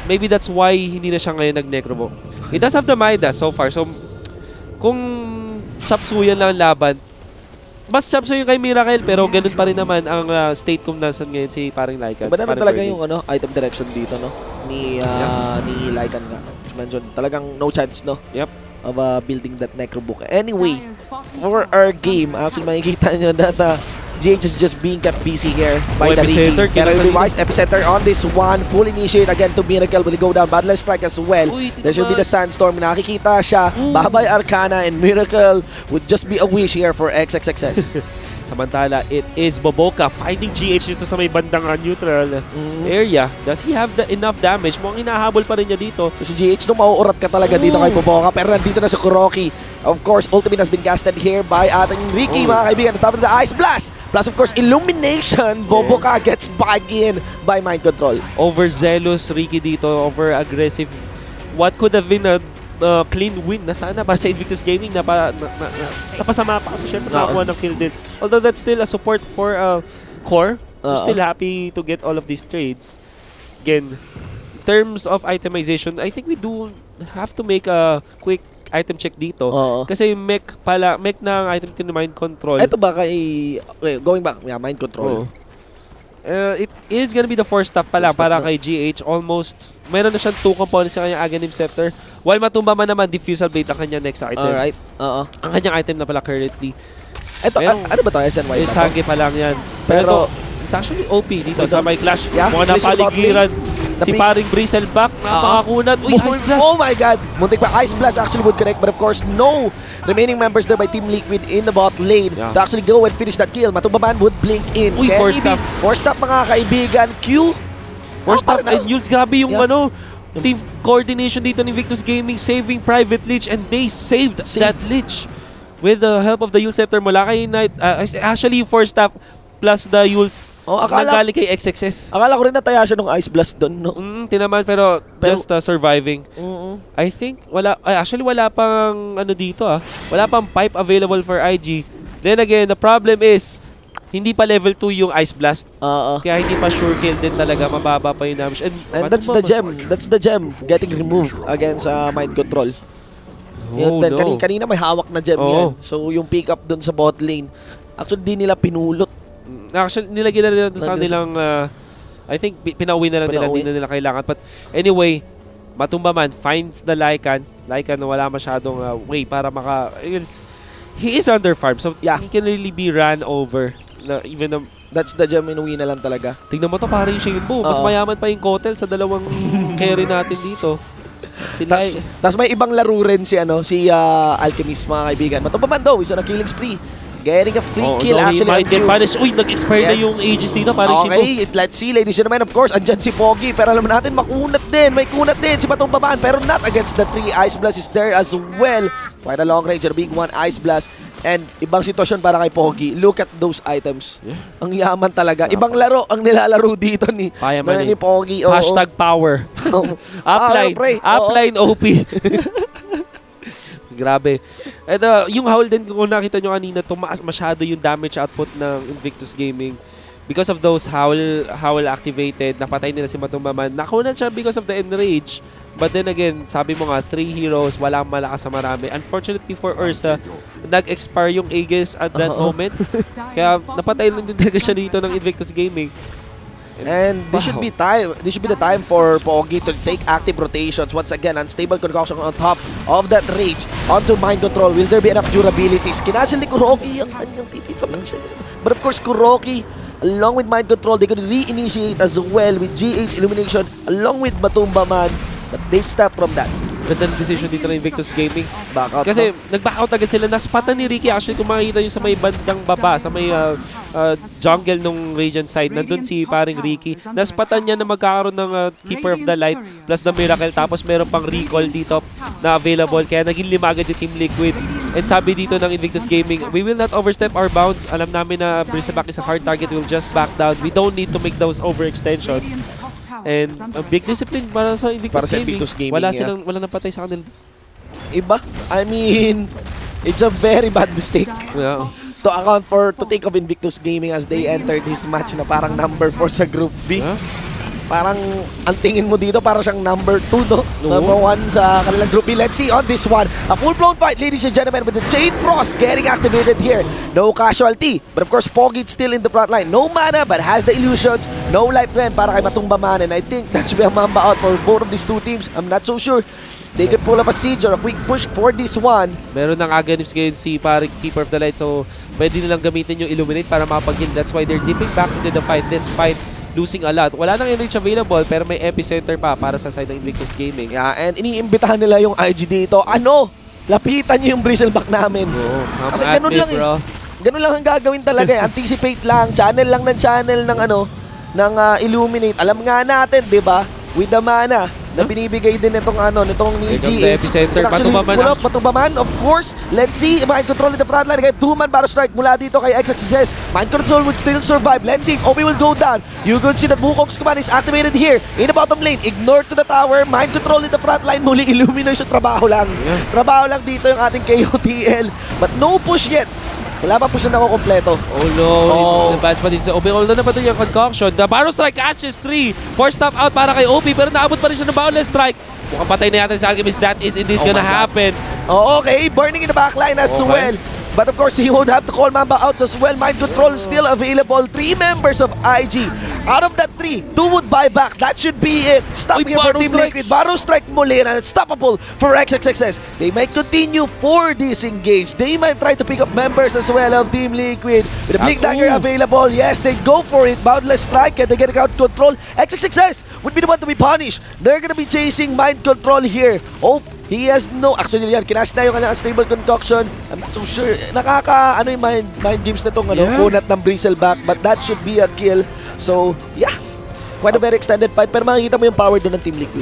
Maybe that's why hindi na siya ngayon nag-necrobook. He does have the Midas so far. So kung chapsuyan lang ang laban, mas chapso yung kay Miracle pero ganun pa rin naman ang state kung nasan ngayon si paring Lycan. Iba naman talaga yung item direction dito ni Lycan nga. Mention, talagang no chance of building that necrobook. Anyway, for our game, actually makikita nyo that GH is just being kept busy here by the Ricky. Pero Revise Epicenter on this one. Full initiate again to Miracle. Will go down. Badlands Strike as well. There should be the Sandstorm. Nakikita siya. Babay Arcana and Miracle would just be a wish here for XXXS. Samantala, it is Boboka finding GH dito sa may bandang neutral area. Does he have enough damage? Mukhang hinahabol pa rin niya dito. Si GH nung mauurat ka talaga dito kay Boboka. Pero nandito na si Kuroki. Of course, ultimate has been casted here by ating Ricky, mga kaibigan. On top of the Ice Blast. Plus, of course, Illumination. Boboka gets back in by Mind Control. Overzealous Ricky dito. Over-aggressive. What could have been a clean win na sana para sa Invictus Gaming napasama pa kasi syempre nakakuha ng kill din. Although that's still a support for Core. Still happy to get all of these trades. Again, in terms of itemization, I think we do have to make a quick item check dito. Kasi mech ng item to Mind Control. Ito ba kay going back, Mind Control. It is gonna be the 4-stop pala para kay GH. Almost meron na siyang 2 components sa kanyang Aghanim Scepter. While matumba man naman, Diffusal Blade ang kanyang next item. Alright. Ang kanyang item na pala currently. Ito, ano ba ito? SNY? Sangge pa lang yan. Pero it's actually OP dito sa may clash. Mga napaligiran. Si paring Bristleback, napakakunat. Uy, Ice Blast! Oh my God! Muntik pa. Ice Blast actually would connect, but of course, no remaining members there by Team Liquid in the bot lane to actually go and finish that kill. Matubaman would blink in. Uy, 4-stop. 4-stop mga kaibigan. Q. 4-stop and Yules, grabe yung team coordination dito ni Invictus Gaming, saving Private Lich, and they saved that Lich with the help of the Yule Scepter mula kay Knight. Actually, 4-stop plus the Yules nanggaling kay XXS. Akala ko rin nataya siya nung Ice Blast doon, no? Tinaman, pero just surviving. I think, actually wala pang dito wala pang pipe available for IG. Then again, the problem is, hindi pa level 2 yung Ice Blast. Kaya hindi pa sure kill din talaga. Mababa pa yung damage. And that's the gem. That's the gem getting removed against Mind Control. Kanina may hawak na gem yan. So yung pick up dun sa bot lane, actually di nila pinulot. Actually nilagyan na nila sa kanilang I think pinauwi na lang nila. Hindi na nila kailangan. But anyway, Matumbaman finds the Lycan. Lycan na wala masyadong way para he is under farm. So he can really be ran over. That's the gem, inuwi na lang talaga. Tingnan mo to, parang yung Shinbo. Mas mayaman pa yung Kotel sa dalawang carry natin dito. Tapos may ibang laro rin si Alchemist, mga kaibigan. Matumbaman daw, isa na killing spree. Getting a free kill actually. He might get punished. Uy, nag-expire na yung Aegis dito. Okay, let's see, ladies and gentlemen. Of course, andyan si Pogi. Pero alam natin, makunat din. May kunat din si Matumbaman. Pero not against the 3. Ice Blast is there as well. Quite a long range. Big one Ice Blast. And ibang sitwasyon para kay Pogi. Look at those items. Ang yaman talaga. Ibang laro ang nilalaro dito ni Pogi. Hashtag power. Upline OP. Grabe. And yung Howl din, kung nakita nyo kanina, tumaas masyado yung damage output ng Invictus Gaming. Because of those Howl activated, napatay nila si Matumbaman. Nakunan siya because of the Enrage. But then again, sabi mo nga, 3 heroes, walang malakas sa marami. Unfortunately for Ursa, nag-expire yung Aegis at that moment. Kaya napatay lang din talaga siya dito ng Invictus Gaming. And this should be the time for Pogi to take active rotations. Once again, unstable concoction on top of that rage. Onto mind control. Will there be enough durabilities? Kinasil ni Kuroki ang kanyang TP from himself. But of course, Kuroki, along with mind control, they could re-initiate as well with GH Illumination along with Batumba Man. But they'd stop from that. Ganda ng decision dito ng Invictus Gaming. Backout. Kasi nag-back out agad sila. Naspatan ni Ricky. Actually, kung makikita nyo sa may bandang baba, sa may jungle nung Radiant side, nandun si paring Ricky. Naspatan niya na magkakaroon ng Keeper of the Light plus the Miracle. Tapos meron pang recall dito na available. Kaya naging 5 agad yung Team Liquid. And sabi dito ng Invictus Gaming, we will not overstep our bounds. Alam namin na Bristleback is a hard target. We'll just back down. We don't need to make those overextensions. And a big discipline para sa Invictus Gaming. Wala napatay sa kanila. Iba? I mean, it's a very bad mistake. Yeah. To think of Invictus Gaming as they entered this match na parang number 4 sa Group B. Huh? Parang ang tingin mo dito parang siyang number 2, no? Number 1 sa kanilang Group B. Let's see on this one. A full-blown fight, ladies and gentlemen, with the Chain Frost getting activated here. No casualty. But of course, Pogi still in the front line. No mana, but has the illusions. No life ren para kay Batumba Man. And I think that should be a mamba out for both of these two teams. I'm not so sure. They could pull up a siege or a quick push for this one. Meron ng Aghanim's ngayon si parang Keeper of the Light. So, pwede nilang gamitin yung Illuminate para makapag-heal. That's why they're dipping back into the fight despite losing a lot. Wala nang enrich available pero may epicenter pa para sa side ng Invictus Gaming. Yeah, and iniimbitahan nila yung IG dito. Lapitan nyo yung Bristleback namin. Kasi ganun lang ganun lang ang gagawin talaga eh. Anticipate lang, channel lang ng channel ng Illuminate. Alam nga natin, 'di ba? With the mana na binibigay din nitong ni GH. Batumba Man, of course. Let's see, mind control in the front line. Kaya 2-man battle strike mula dito kay XXS. Mind control would still survive. Let's see if Obi will go down. You could see that Wukong's command is activated here in the bottom lane. Ignore to the tower. Mind control in the front line. Muli Illumination. Trabaho lang. Trabaho lang dito yung ating KOTL. But no push yet. Wala pa po siya nakukompleto. Oh no. Advance pa din sa OP. Although na pa ito yung concoction. The Barrow Strike catches 3. Force stop out para kay OP. Pero naabot pa rin siya ng boundless strike. Mukhang patay na yata si Alchemist. That is indeed gonna happen. Okay. Burning in the backline as well. But of course, he won't have to call Mamba out as well. Mind control still available. 3 members of IG. Out of that 3, 2 would buy back. That should be it. Stopping for Team Liquid. Barrow Strike muli and unstoppable for XXXS. They might continue for disengage. They might try to pick up members as well of Team Liquid. With a Blink Dagger available, yes, they go for it. Boundless Strike, and they get out control. XXXS would be the one to be punished. They're gonna be chasing Mind Control here. He has no... Actually, yan, kinast na yung kanyang unstable concoction. I'm not so sure. Yung mind games na itong kunat ng Bristleback. But that should be a kill. So, yeah. Quite a very extended fight. Pero makikita mo yung power doon ng Team Liquid.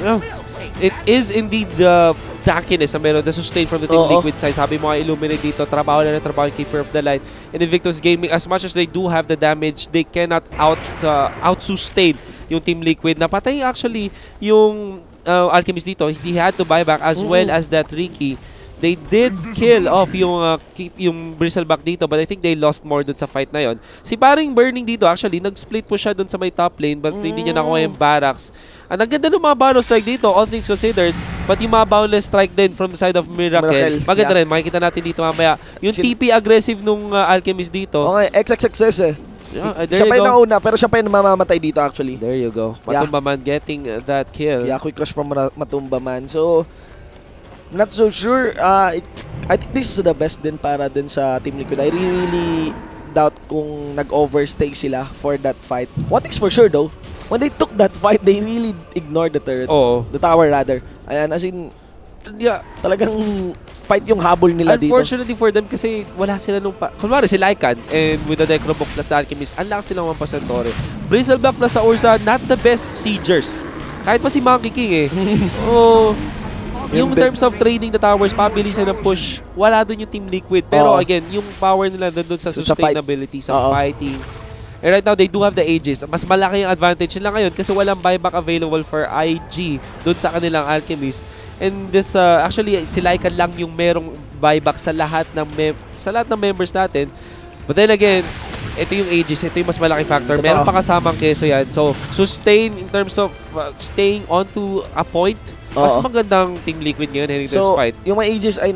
It is indeed the tankiness na meron. The sustain from the Team Liquid side. Sabi mo nga, Illuminate dito. Trabaho na trabaho yung Keeper of the Light. And Invictus Gaming, as much as they do have the damage, they cannot out-sustain yung Team Liquid. Napatay actually yung Alchemist dito. He had to buy back as well as that Ricky. They did kill off yung Bristleback dito, but I think they lost more dun sa fight na yon. Si paring Burning dito actually nag-split po siya dun sa may top lane, but hindi niya nakuha yung barracks. Ang ganda ng mga bounce strike dito, all things considered, but yung mga boundless strike din from the side of Miracle. Maganda rin, makikita natin dito mamaya. Yung TP aggressive nung Alchemist dito. Okay, XXXS siya pa yung nauna, pero siya pa yung mamamatay dito actually. There you go. Matumba Man getting that kill. Yeah, quick rush from Matumba Man. So, not so sure. I think this is the best din para din sa Team Liquid. I really doubt kung nag-overstay sila for that fight. One thing's for sure though, when they took that fight, they really ignored the turret. The tower rather. Ayan, as in, talagang fight yung habol nila dito. Unfortunately for them kasi wala sila nung kunwari si Lycan and with the Necrobook plus Alchemist, ang lakas silang mampasentore. Bristleback plus sa Ursa, not the best siegers. Kahit pa si Monkey King yung in terms of trading the towers, pabilisan ng push, wala dun yung Team Liquid. Pero again, yung power nila dun sa sustainability, sa fighting. And right now, they do have the Aegis. Mas malaki yung advantage nila ngayon kasi walang buyback available for IG dun sa kanilang Alchemist. And this, actually, si Lycan lang yung merong buyback sa lahat ng members natin. But then again, ito yung Aegis, ito yung mas malaking factor. Meron pa kasamang keso yan. So, sustain in terms of staying onto a point Mas magandang Team Liquid ngayon heading to this fight. Yung mga Aegis ay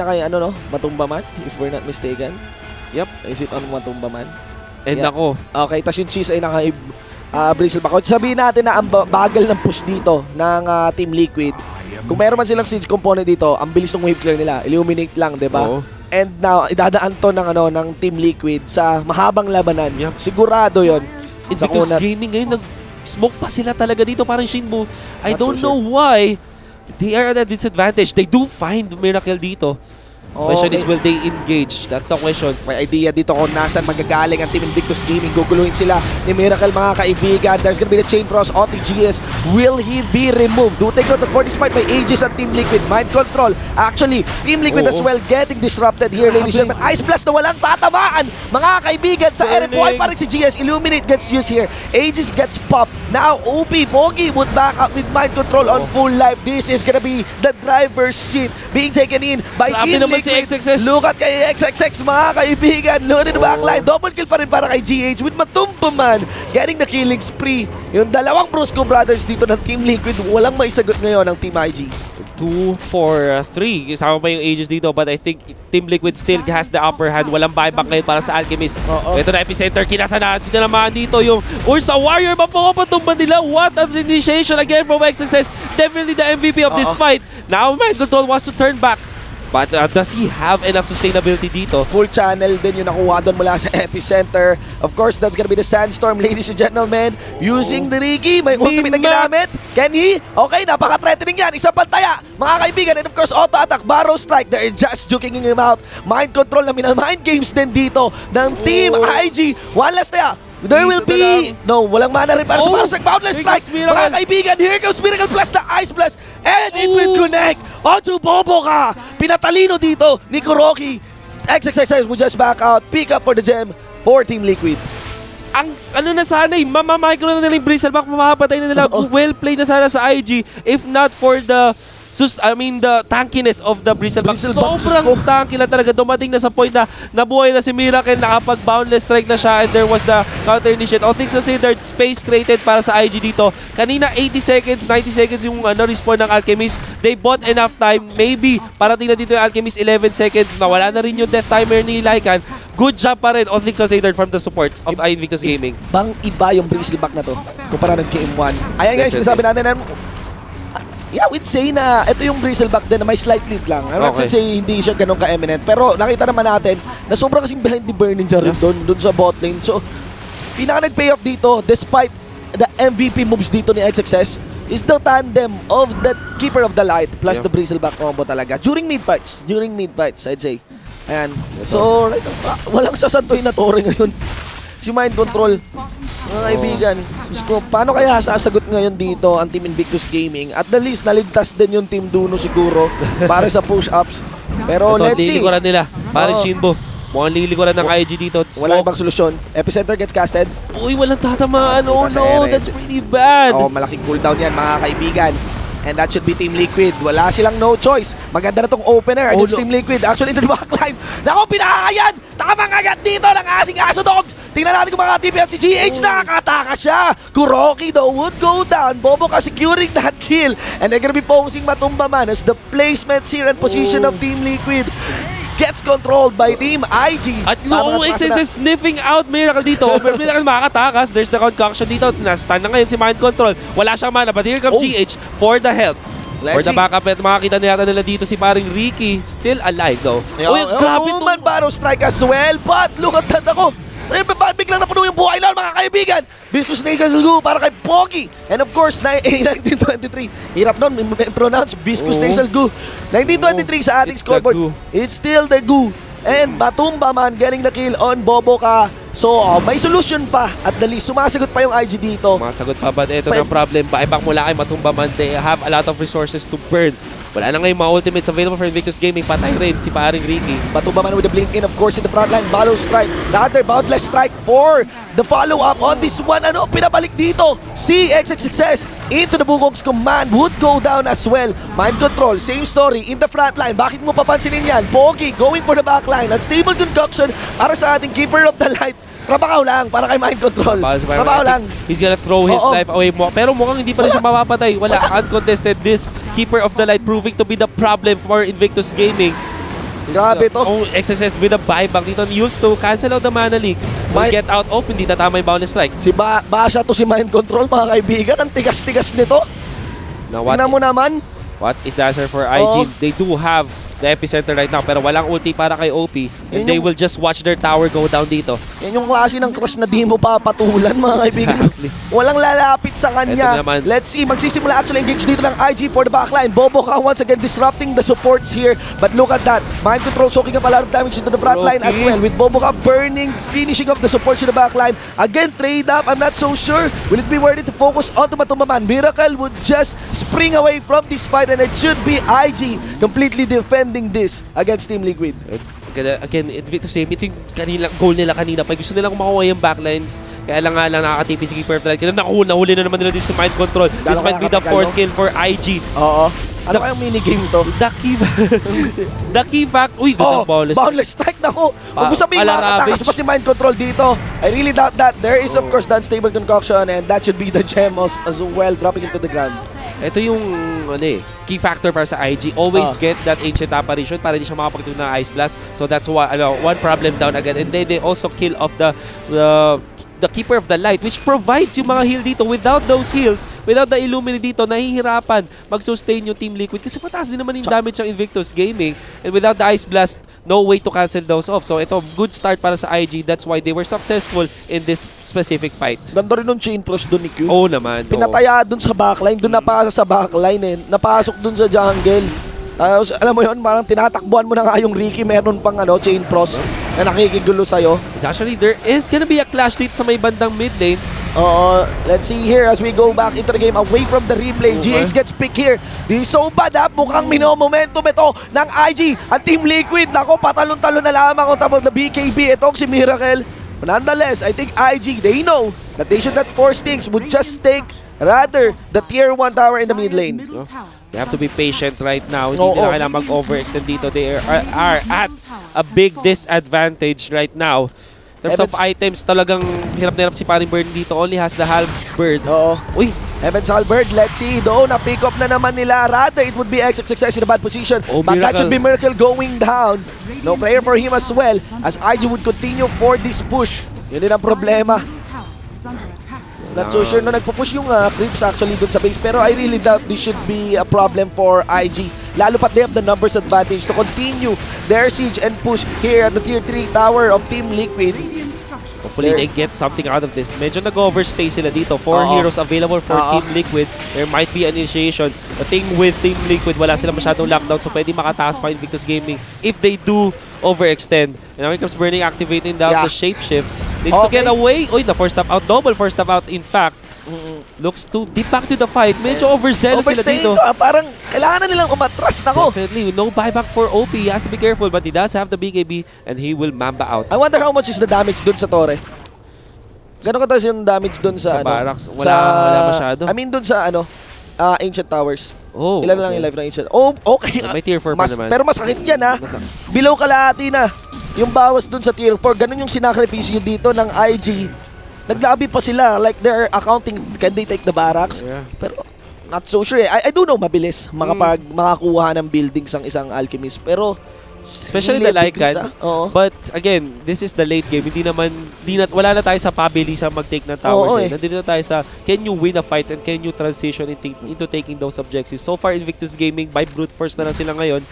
Matumba Man, if we're not mistaken. Yep. Is it on Matumba Man? And ako. Okay, tas yung Cheese ay Bristleback. Sabihin natin na ang bagal ng push dito ng Team Liquid. Kung meron man silang siege component dito, ang bilis ng wave clear nila. Illuminate lang, di ba? And now, idadaan to ng Team Liquid sa mahabang labanan. Yep. Sigurado yon. Invictus Gaming ngayon, nag-smoke pa sila talaga dito, parang Shinbu. I don't know why they are at a disadvantage. They do find Miracle dito. Question is, will they engage? That's the question. May idea dito kung nasan magagaling ang Team Invictus Gaming. Guguluhin sila ni Miracle, mga kaibigan. There's gonna be the chain cross. OTGS, will he be removed? Do take note that for this fight, may Aegis at Team Liquid. Mind control. Actually, Team Liquid as well getting disrupted here, ladies and gentlemen. Ice Blast na walang tatamaan, mga kaibigan. Sa RFY pa rin si GS. Illuminate gets used here. Aegis gets popped. Now, OP Pogi would back up with mind control on full life. This is gonna be the driver's seat being taken in by Team Liquid. Si XXS. Look at kay XXX, mga kaibigan. Loaded backline. Double kill pa rin para kay GH with Matumba Man getting the killing spree. Yung dalawang Brusco brothers dito ng Team Liquid, walang maisagot ngayon ng Team IG. 2 for 3. Kasama pa yung Aegis dito, but I think Team Liquid still has the upper hand. Walang buyback ngayon para sa Alchemist. Ito na epicenter. Kinasa na naman dito yung Ursa Warrior. Mapapatumba nila. What an initiation again from XXS. Definitely the MVP of this fight. Now Mind Control wants to turn back. But does he have enough sustainability dito? Full channel din yung nakuha doon mula sa epicenter. Of course, that's gonna be the Sandstorm, ladies and gentlemen. Using the Ricky, may ultimate na ginamit. Can he? Okay, napaka-threatening yan. Isang pantaya, mga kaibigan. And of course, auto-attack, Barrow Strike. They're just joking him out. Mind control na mind games din dito ng Team IG. One last na. There will be... No, walang mana rin para sa Barrow Strike. Boundless Strike. Mga kaibigan, here comes Miracle plus the Ice Blast. And it will connect onto Boboka. Pinatalino dito ni Kuroki. XXX will just back out. Pick up for the gem for Team Liquid. Ang na sana mamamicro na nila yung Bristleback, mamapatay na nila. Well played na sana sa IG. If not for the... the tankiness of the Bristleback. Sobrang tanky na talaga. Dumating na sa point na nabuhay na si Miracle, nakapag-boundless strike na siya, and there was the counter-initiate. All things considered, space created para sa IG dito. Kanina, 80 seconds, 90 seconds yung respawn ng Alchemist. They bought enough time. Maybe, parating na dito yung Alchemist, 11 seconds. Nawala na rin yung death timer ni Lycan. Good job pa rin, all things considered, from the supports of Invictus Gaming. Iba yung Bristleback na to kumpara ng Game 1. Ayan guys, sinasabi natin na yeah, we'd say na ito yung Bristleback din na may slight lead lang. I'm not say hindi siya ganun ka-eminent. Pero nakita naman natin na sobrang kasing behind the burning niya rin doon sa bot lane. So, pinaka nag-pay off dito despite the MVP moves dito ni XXS is the tandem of the Keeper of the Light plus the Bristleback combo talaga. During mid-fights, I'd say. Ayan. So, walang sasantoy na tore ngayon. Si Mind Control. Mga kaibigan, paano kaya sasagot ngayon dito ang Team Invictus Gaming? At the least, naligtas din yung Team Duno siguro para sa push-ups. Pero let's see. Lilikuran nila. Parang Shinbo. Mukhang lilikuran ng IG dito. Wala ibang solusyon. Epicenter gets casted. Uy, walang tatamaan. Oh no, that's pretty bad. Malaking cooldown yan, mga kaibigan. And that should be Team Liquid. Wala silang no choice. Maganda na tong opener against Team Liquid. Actually, into the backline. Naku, pinakayan! Tamang agad dito ng asing aso dogs. Tingnan natin kung mga TP at si GH nakakataka siya. Kuroki though would go down. Boboka securing that kill. And they're gonna be posing Matumba Man as the placements here and position of Team Liquid gets controlled by Team IG. At Low XS is sniffing out Miracle dito. Miracle makakatakas. There's the concoction dito. Na-stun na ngayon si Mind Control. Wala siyang mana. But here comes GH for the help. For the backup. At makakita nila dito si paring Ricky. Still alive though. Grabe man Barrow Strike as well. But look at that ako. Bakit biglang napuno yung buhay lang, mga kaibigan? Viscous Nasal Goo para kay Pogi. And of course, 1923. Hirap nun, pronounce Viscous Nasal Goo. 1923 sa ating scoreboard. It's still the Goo. And Matumba Man getting the kill on Boboka. So, may solution pa. At the least, sumasagot pa yung IG dito. Sumasagot pa ba? Ito na problem. Buyback mula kay Matumba Man. They have a lot of resources to burn. Wala na ngayon mga ultimates available for Invictus Gaming. Patay rin si paring Ricky. Matumba Man with the blink in, of course, in the front line. Barrow Strike. Another boundless strike for the follow-up on this one. Pinabalik dito si XXXS into the Bugong's command. Would go down as well. Mind Control, same story in the front line. Bakit mo papansinin yan? Pogi going for the back line. Unstable concoction para sa ating Keeper of the Light. trabaho lang para kay Mind Control. Trabaho lang. He's gonna throw his life away mo. Pero mukhang hindi pa rin siya mapapatay. Wala, uncontested. This Keeper of the Light proving to be the problem for Invictus Gaming. Grabe to. XXS with a buyback dito. Used to cancel out the mana leak. Will get out open. Hindi tatama yung boundless strike. Si Basha to si Mind Control, mga kaibigan. Ang tigas-tigas nito. Tingnan mo naman. What is the answer for IG? They do have the epicenter right now pero walang ulti para kay OP and they will just watch their tower go down dito. Yan yung klase ng crush na di mo papatulan, mga kaibigan. Walang lalapit sa kanya. Let's see, magsisimula actually engage dito ng IG for the backline. Bobo ka once again disrupting the supports here, but look at that. Mind Control soaking up a lot of damage into the front line as well with Bobo ka burning, finishing up the supports in the backline. Again, trade up. I'm not so sure. Will it be worth it to focus on the Matumbaman? Miracle would just spring away from this fight and it should be IG completely defending this against Team Liquid. Again, Invictus Gaming, ito yung goal nila kanina pa. Gusto nilang makuha yung backlines. Kaya lang nga lang nakakatipi si Keeper of the Light. Kaya nahuli na naman nila dito sa Mind Control. This might be the 4th kill for IG. Oo. Ano kayang minigame to? The key fact. Uy, gandang boundless. Boundless strike na ko. Huwag mo sabihin makatakas pa si Mind Control dito. I really doubt that. There is of course the unstable concoction and that should be the gem as well dropping into the ground. Ito yung key factor para sa IG. Always get that ancient apparition para hindi siya makapagtuloy ng Ice Blast. So that's one problem down again. And then they also kill off the Keeper of the Light which provides yung mga heal dito. Without those heals, without the Illuminate dito, nahihirapan mag-sustain yung Team Liquid kasi mataas din naman yung damage ng Invictus Gaming. And without the Ice Blast, no way to cancel those off. So ito, good start para sa IG. That's why they were successful in this specific fight. Ganda rin yung chain frost doon ni Q. Oo naman. Pinataya doon sa backline, doon napasa sa backline napasok doon sa jungle. Alam mo yun, parang tinatakbuhan mo na nga yung Ricky, meron pang chain frost na nakikigulo sa'yo. It's actually, there is gonna be a clash dito sa may bandang mid lane. Let's see here as we go back into the game away from the replay. GH gets picked here. Di so bad up. Mukhang minomomentum ito ng IG at Team Liquid. Nako, patalon-talon na lamang on top of the BKB. Itong si Miracle. But nonetheless, I think IG, they know that they should not force things. Would just take rather the tier 1 tower in the mid lane. They have to be patient right now. Hindi nila kailangan mag-overextend dito. They are at a big disadvantage right now. In terms of items, talagang hirap na hirap si Paring Bird dito. Only has the halberd. Uy! Evans Halberd, let's see. Doon, na-pick up na naman nila. Rather, it would be XXS in a bad position. But that should be Miracle going down. No prayer for him as well as IG would continue for this push. Yun din ang problema. Not so sure na nagpo-push yung creeps actually dun sa base. Pero I really doubt this should be a problem for IG. Lalo pat they have the numbers advantage to continue their siege and push here at the tier 3 tower of Team Liquid. Hopefully they get something out of this. Medyo nag-overstay sila dito. 4 heroes available for Team Liquid. There might be an initiation. The thing with Team Liquid, wala sila masyadong lockdown so pwede makataas pa Invictus Gaming if they do overextend. And now it comes Burning activating down the shapeshift. Needs to get away. Uy, the first stop out. Double first stop out in fact. Looks to deep back to the fight. Medyo overzealous sila dito. Parang kailangan na nilang umatras. Nako. Definitely. No buyback for OP. He has to be careful but he does have the BKB and he will mamba out. I wonder how much is the damage dun sa Torre. Gano'n kataas yung damage dun sa barracks? Wala masyado. I mean dun sa Ancient Towers. Ilan lang yung life ng Ancient? Okay. May tier 4 pa naman. Pero masakit yan Below kalahati na. Yung bawas dun sa tier 4. Ganun yung sinakripisyo dito ng IG. Naglabi pa sila. Like they're accounting, can they take the barracks? Pero not so sure. I do know mabilis makakuha ng buildings ang isang alchemist. Pero especially the Lycan. But again, this is the late game. Wala na tayo sa pabilis mag-take ng towers. Nandito na tayo sa can you win the fights and can you transition into taking those objectives. So far, Invictus Gaming by brute force na sila ngayon.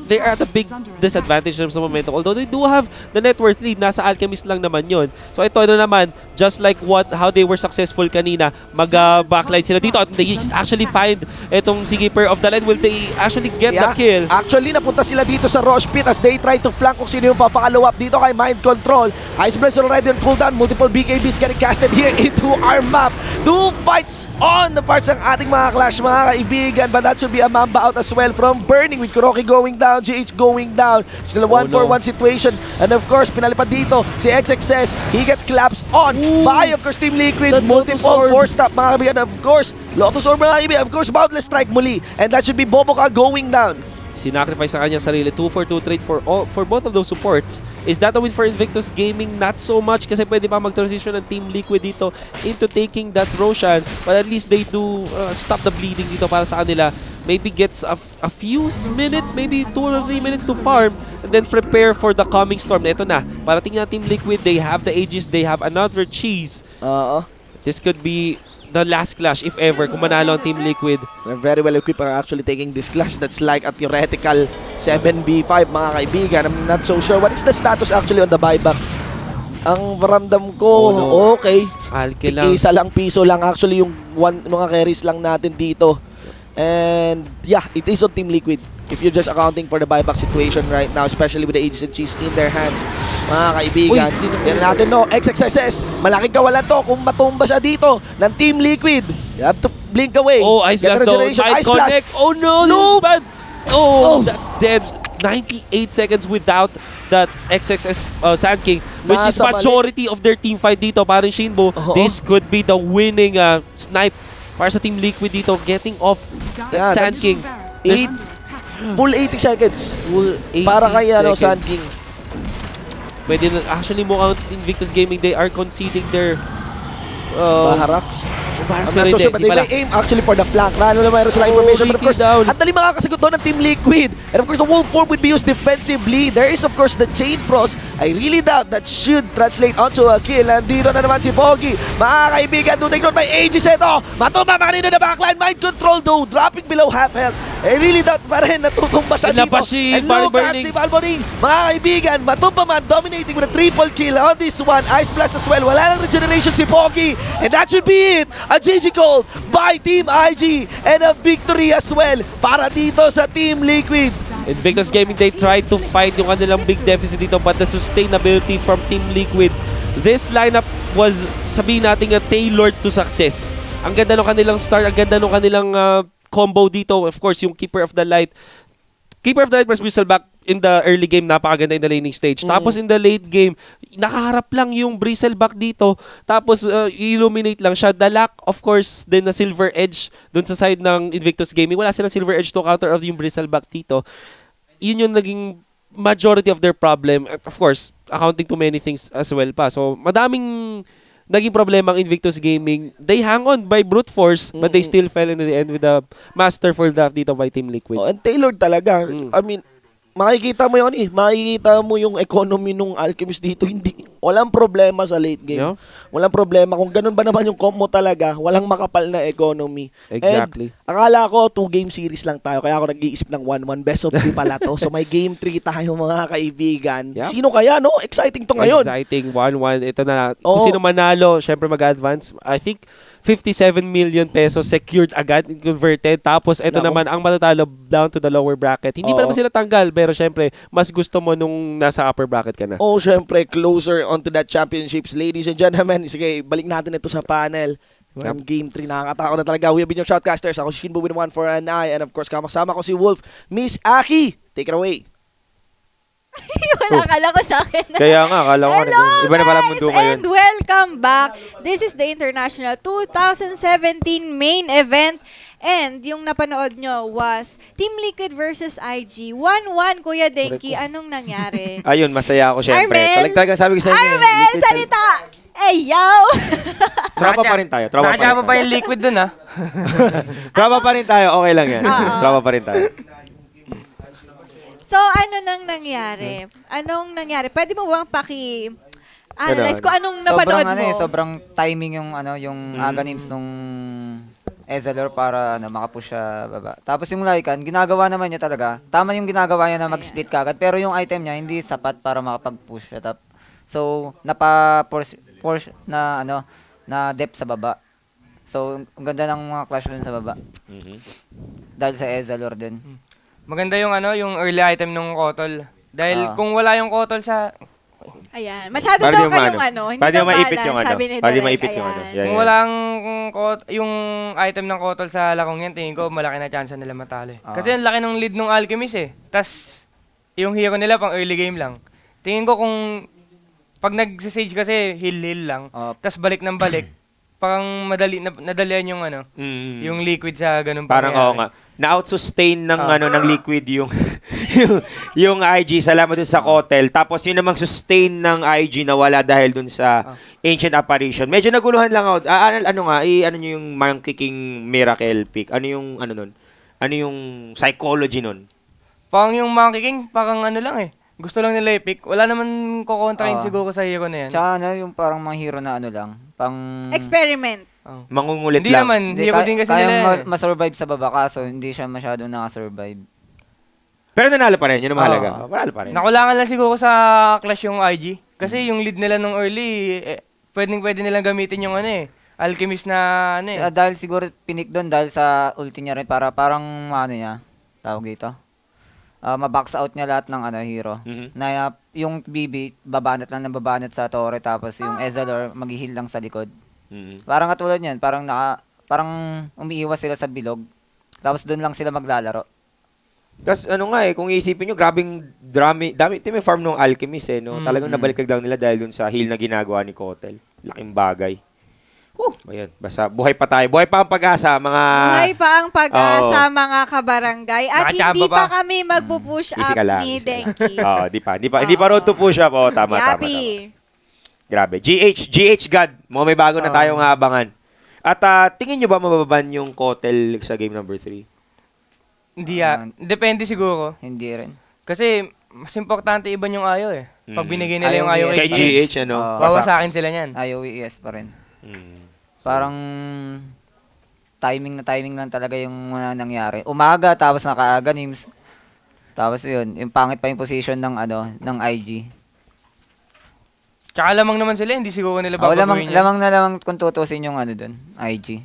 They are at a big disadvantage in terms of momentum. Although they do have the net worth lead, nasa Alchemist lang naman yon. So ito naman, just like how they were successful kanina, mag-backline sila dito at they actually find itong si Keeper of the Light. Will they actually get the kill? Actually, napunta sila dito sa Rosh Pit as they try to flank kung sino yung pa-follow up dito kay Mind Control. Ice Blast already on cooldown. Multiple BKBs getting casted here into our map. 2 fights on the parts ng ating mga clash, mga kaibigan. But that should be a mamba out as well from Burning with Kuroki going down, GH going down. Still a 1-for-1 situation. And of course, pinalipad dito si XXS. He gets collapsed on by, of course, Team Liquid. Multiple 4-stop, mga kaibigan. Of course, Lotus Orb, mga kaibigan. Of course, Boundless Strike muli. And that should be Boboka going down. Sinacrifice sa kanyang sarili. 2 for 2 trade for both of those supports. Is that a win for Invictus Gaming? Not so much kasi pwede pa mag-transition ng Team Liquid dito into taking that Roshan. But at least they do stop the bleeding dito para sa kanila. Maybe gets a few minutes, maybe 2 or 3 minutes to farm and then prepare for the coming storm. Ito na, parating na Team Liquid. They have the Aegis, they have another cheese. This could be the last clash, if ever, kung manalo ang Team Liquid. They're very well equipped are actually taking this clash. That's like a theoretical 7v5, mga kaibigan. I'm not so sure. What is the status actually on the buyback? Ang ramdam ko, okay. Alke lang. Isa lang piso lang actually yung mga carries lang natin dito. And yeah, it is on Team Liquid. If you're just accounting for the buyback situation right now, especially with the Aegis and Cheese in their hands, mga kaibigan. Yan natin, no, XXSS, malaking kawalan to kung matumba siya dito ng Team Liquid. You have to blink away. Oh, Ice Blast though. Ice Connect. Oh no, no. Bad. Oh, that's dead. 98 seconds without that XXS Sand King, which is majority of their team fight dito, parang Shinbo. This could be the winning snipe para sa Team Liquid dito, getting off that Sand King. Full 80 seconds. Full 80 para kay Sand King. Pwede na, actually mukhang Invictus Gaming, they are conceding their Baharax. I'm not so sure, but they may aim actually for the flank. Ano na mayroon sila information. But of course, at dali makakasagot doon ng Team Liquid. And of course, the wolf form would be used defensively. There is of course the chain pros. I really doubt that should translate onto a kill. And dito na naman si Pogi. Mga kaibigan, do take note by Aegis ito. Matumba pa kanino na backline. Mind control though, dropping below half health. I really doubt pa rin natutumba siya dito. And look at si Valvoline. Mga kaibigan, matumba man, dominating with a triple kill on this one. Ice Blast as well. Wala nang regeneration si Pogi. And that should be it. A GG call by Team IG and a victory as well para dito sa Team Liquid. Invictus Gaming, they tried to fight yung kanilang big deficit dito, but the sustainability from Team Liquid, this lineup was, sabihin natin, tailored to success. Ang ganda ng kanilang start, ang ganda ng kanilang combo dito. Of course, yung Keeper of the Light versus Bristleback in the early game, napakaganda in the laning stage. Tapos in the late game, nakaharap lang yung Bristleback dito. Tapos illuminate lang siya. The lack, of course, din na Silver Edge dun sa side ng Invictus Gaming. Wala silang Silver Edge to counter of yung Bristleback dito. Yun yung naging majority of their problem. Of course, accounting to many things as well pa. So, madaming naging problema ang Invictus Gaming. They hang on by brute force, but they still fell in the end with a masterful draft dito by Team Liquid. And tailored talaga. I mean, makikita mo yun makikita mo yung economy nung Alchemist dito, walang problema sa late game. Yeah. Walang problema. Kung ganun ba naman yung comp mo talaga, walang makapal na economy. Exactly. And akala ko 2-game series lang tayo, kaya ako nag-iisip ng 1-1 best of 3 pala to. So may game 3 tayo mga kaibigan. Yeah. Sino kaya, no? Exciting to ngayon. Exciting. 1-1. Ito na. Kung sino manalo, syempre mag-advance. I think 57 million pesos secured agad, converted. Tapos ito naman ang matatalo down to the lower bracket. Hindi pa naman sila tanggal, pero syempre mas gusto mo nung nasa upper bracket ka na. Syempre closer onto that championships. Ladies and gentlemen, sige, balik natin ito sa panel. Game 3, nakakatakot na talaga. We have been your shoutcasters. Ako si Shinbo with 1 for an eye. And of course, kasama ko si Wolf. Miss Aki, take it away. Wala, akala ko sa akin. Kaya nga, akala ko. Hello iba na pala mundo ngayon. And welcome back. This is the International 2017 main event. And yung napanood nyo was Team Liquid versus IG. 1-1, Kuya Denki. Anong nangyari? Ayun, masaya ako syempre. Talagang sabi ko sa inyo. Armel, salita! Hey, yo! Tropa pa rin tayo. Nakajama pa yung Liquid dun, ha? Tropa pa rin tayo. Okay lang yan. Tropa pa rin tayo. So, ano nang nangyari? Anong nangyari? Pwede mo bang analyze ko anong napanood mo? Sobrang timing yung aganims nung Ezalor para makapush siya baba. Tapos yung Lycan, ginagawa naman niya talaga. Tama yung ginagawa niya na mag-split kagad, pero yung item niya hindi sapat para makapag-push siya. So, napa-force na depth sa baba. So, ang ganda ng mga clash dun sa baba. Dahil sa Ezalor din. Maganda yung yung early item ng Kotol. Dahil kung wala yung Kotol sa ayan, masyado daw kayong hindi daw maipit yung sabi ni Pwede Derek, maipit yung Kung walang yung item ng Kotol sa lakong yan, tingin ko malaki na chance nila matalo. Kasi ang laki ng lead ng Alchemist Tas yung hero nila pang early game lang. Tingin ko kung pag nag-sage kasi heal lang, tas balik ng balik, parang nadalian yung yung liquid sa ganun parang oo nga. Na-out-sustain ng ng liquid yung IG salamat dun sa Kotel. Tapos yun namang sustain ng IG na wala dahil dun sa Ancient Apparition. Medyo naguluhan lang ako. Ano nyo yung Monkey Miracle pick? Ano yung nun? Ano yung psychology nun? Parang yung Monkey King, parang lang eh. Gusto lang nila i-pick. Wala naman kukontrahin siguro sa hero na yan. Tsaka yung parang mga hero na lang. Experiment. Mangungulit hindi lang. Naman, hero din kasi nila. Kaya masurvive sa baba kaso hindi siya masyadong nakasurvive. Pero nanalo pa rin. Yun ang mahalaga. Nanalo pa rin. Nakulangan lang siguro sa clash yung IG. Kasi yung lead nila nung early, pwede nilang gamitin yung Alchemist na Dahil siguro pinik doon dahil sa ulti niya rin para parang tawag dito. Ma-box out niya lahat ng hero. Na yung BB babanat lang ng babanat sa torre tapos yung Ezreal mag-heal lang sa likod. Parang katulad niyan, parang umiiwas sila sa bilog. Tapos doon lang sila maglalaro. Tapos kung iisipin nyo, dami may farm ng Alchemist no. Talagang nabaliktad lang nila dahil dun sa heal na ginagawa ni Kotel. Laking bagay. Ayan, basta buhay pa tayo. Buhay pa ang pag-asa, mga... Buhay pa ang pag-asa, mga kabarangay. At hindi pa kami magpo-push up ni Denki. Hindi pa road to push up. Tama. Grabe. GH God. May bago na tayong abangan. At tingin nyo ba mababan yung Kotel sa game number 3? Hindi depende siguro. Hindi rin. Kasi mas importante iban yung ayaw eh. Pag binigay nila yung ayaw kay GH, wawasakin sila niyan. Ayaw ES pa rin. Parang timing lang talaga yung nangyari. Umaga tapos nakaaga names. Tapos yun, yung pangit pa yung position ng IG. Tsaka lamang naman sila, hindi siguro nila babaguhin yan. Lamang kung tutusin yung doon, IG.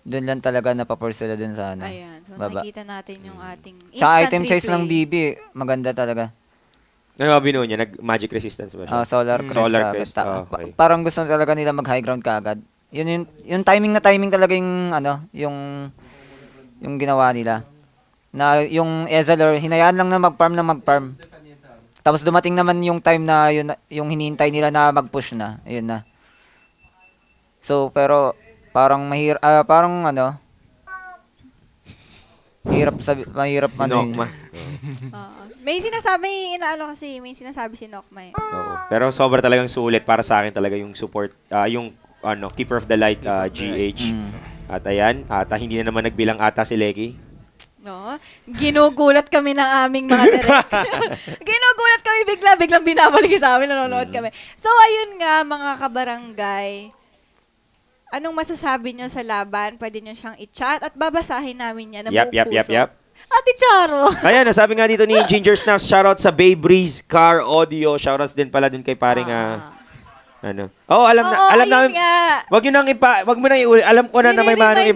Doon lang talaga napapor sila doon sa Ayan, so baba. nakikita natin yung ating instant tsaka item choice replay. ng BB, maganda talaga. Ano ba binuo niya? Nag-magic resistance ba siya? Solar Crest. Solar Crest. Okay. Parang gusto talaga nila mag-high ground kaagad. Yung timing talaga yung ginawa nila. Na yung Ezreal, hinayaan lang na mag-farm. Tapos dumating naman yung time na yung hinihintay nila na mag-push na. Ayun na. So, pero parang mahirap Nokma. May sinasabi si Nokma eh. Oo. Pero sobra talagang sulit para sa akin talaga yung support, yung Keeper of the Light, GH. At ayan, hindi na naman nagbilang ata si Lecky. No? Ginugulat kami ng aming mga direct. Ginugulat kami biglang binabalik sa amin, nanonood kami. So ayun nga mga kabarangay. Anong masasabi nyo sa laban? Pwede nyo siyang i-chat at babasahin namin yan. Yap. Ate Charo. Ayan, nasabi nga dito ni Ginger Snaps, shoutout sa Bay Breeze Car Audio. Shoutouts din pala din kay paring alam namin. Nga. Wag mo nang alam ko na may manong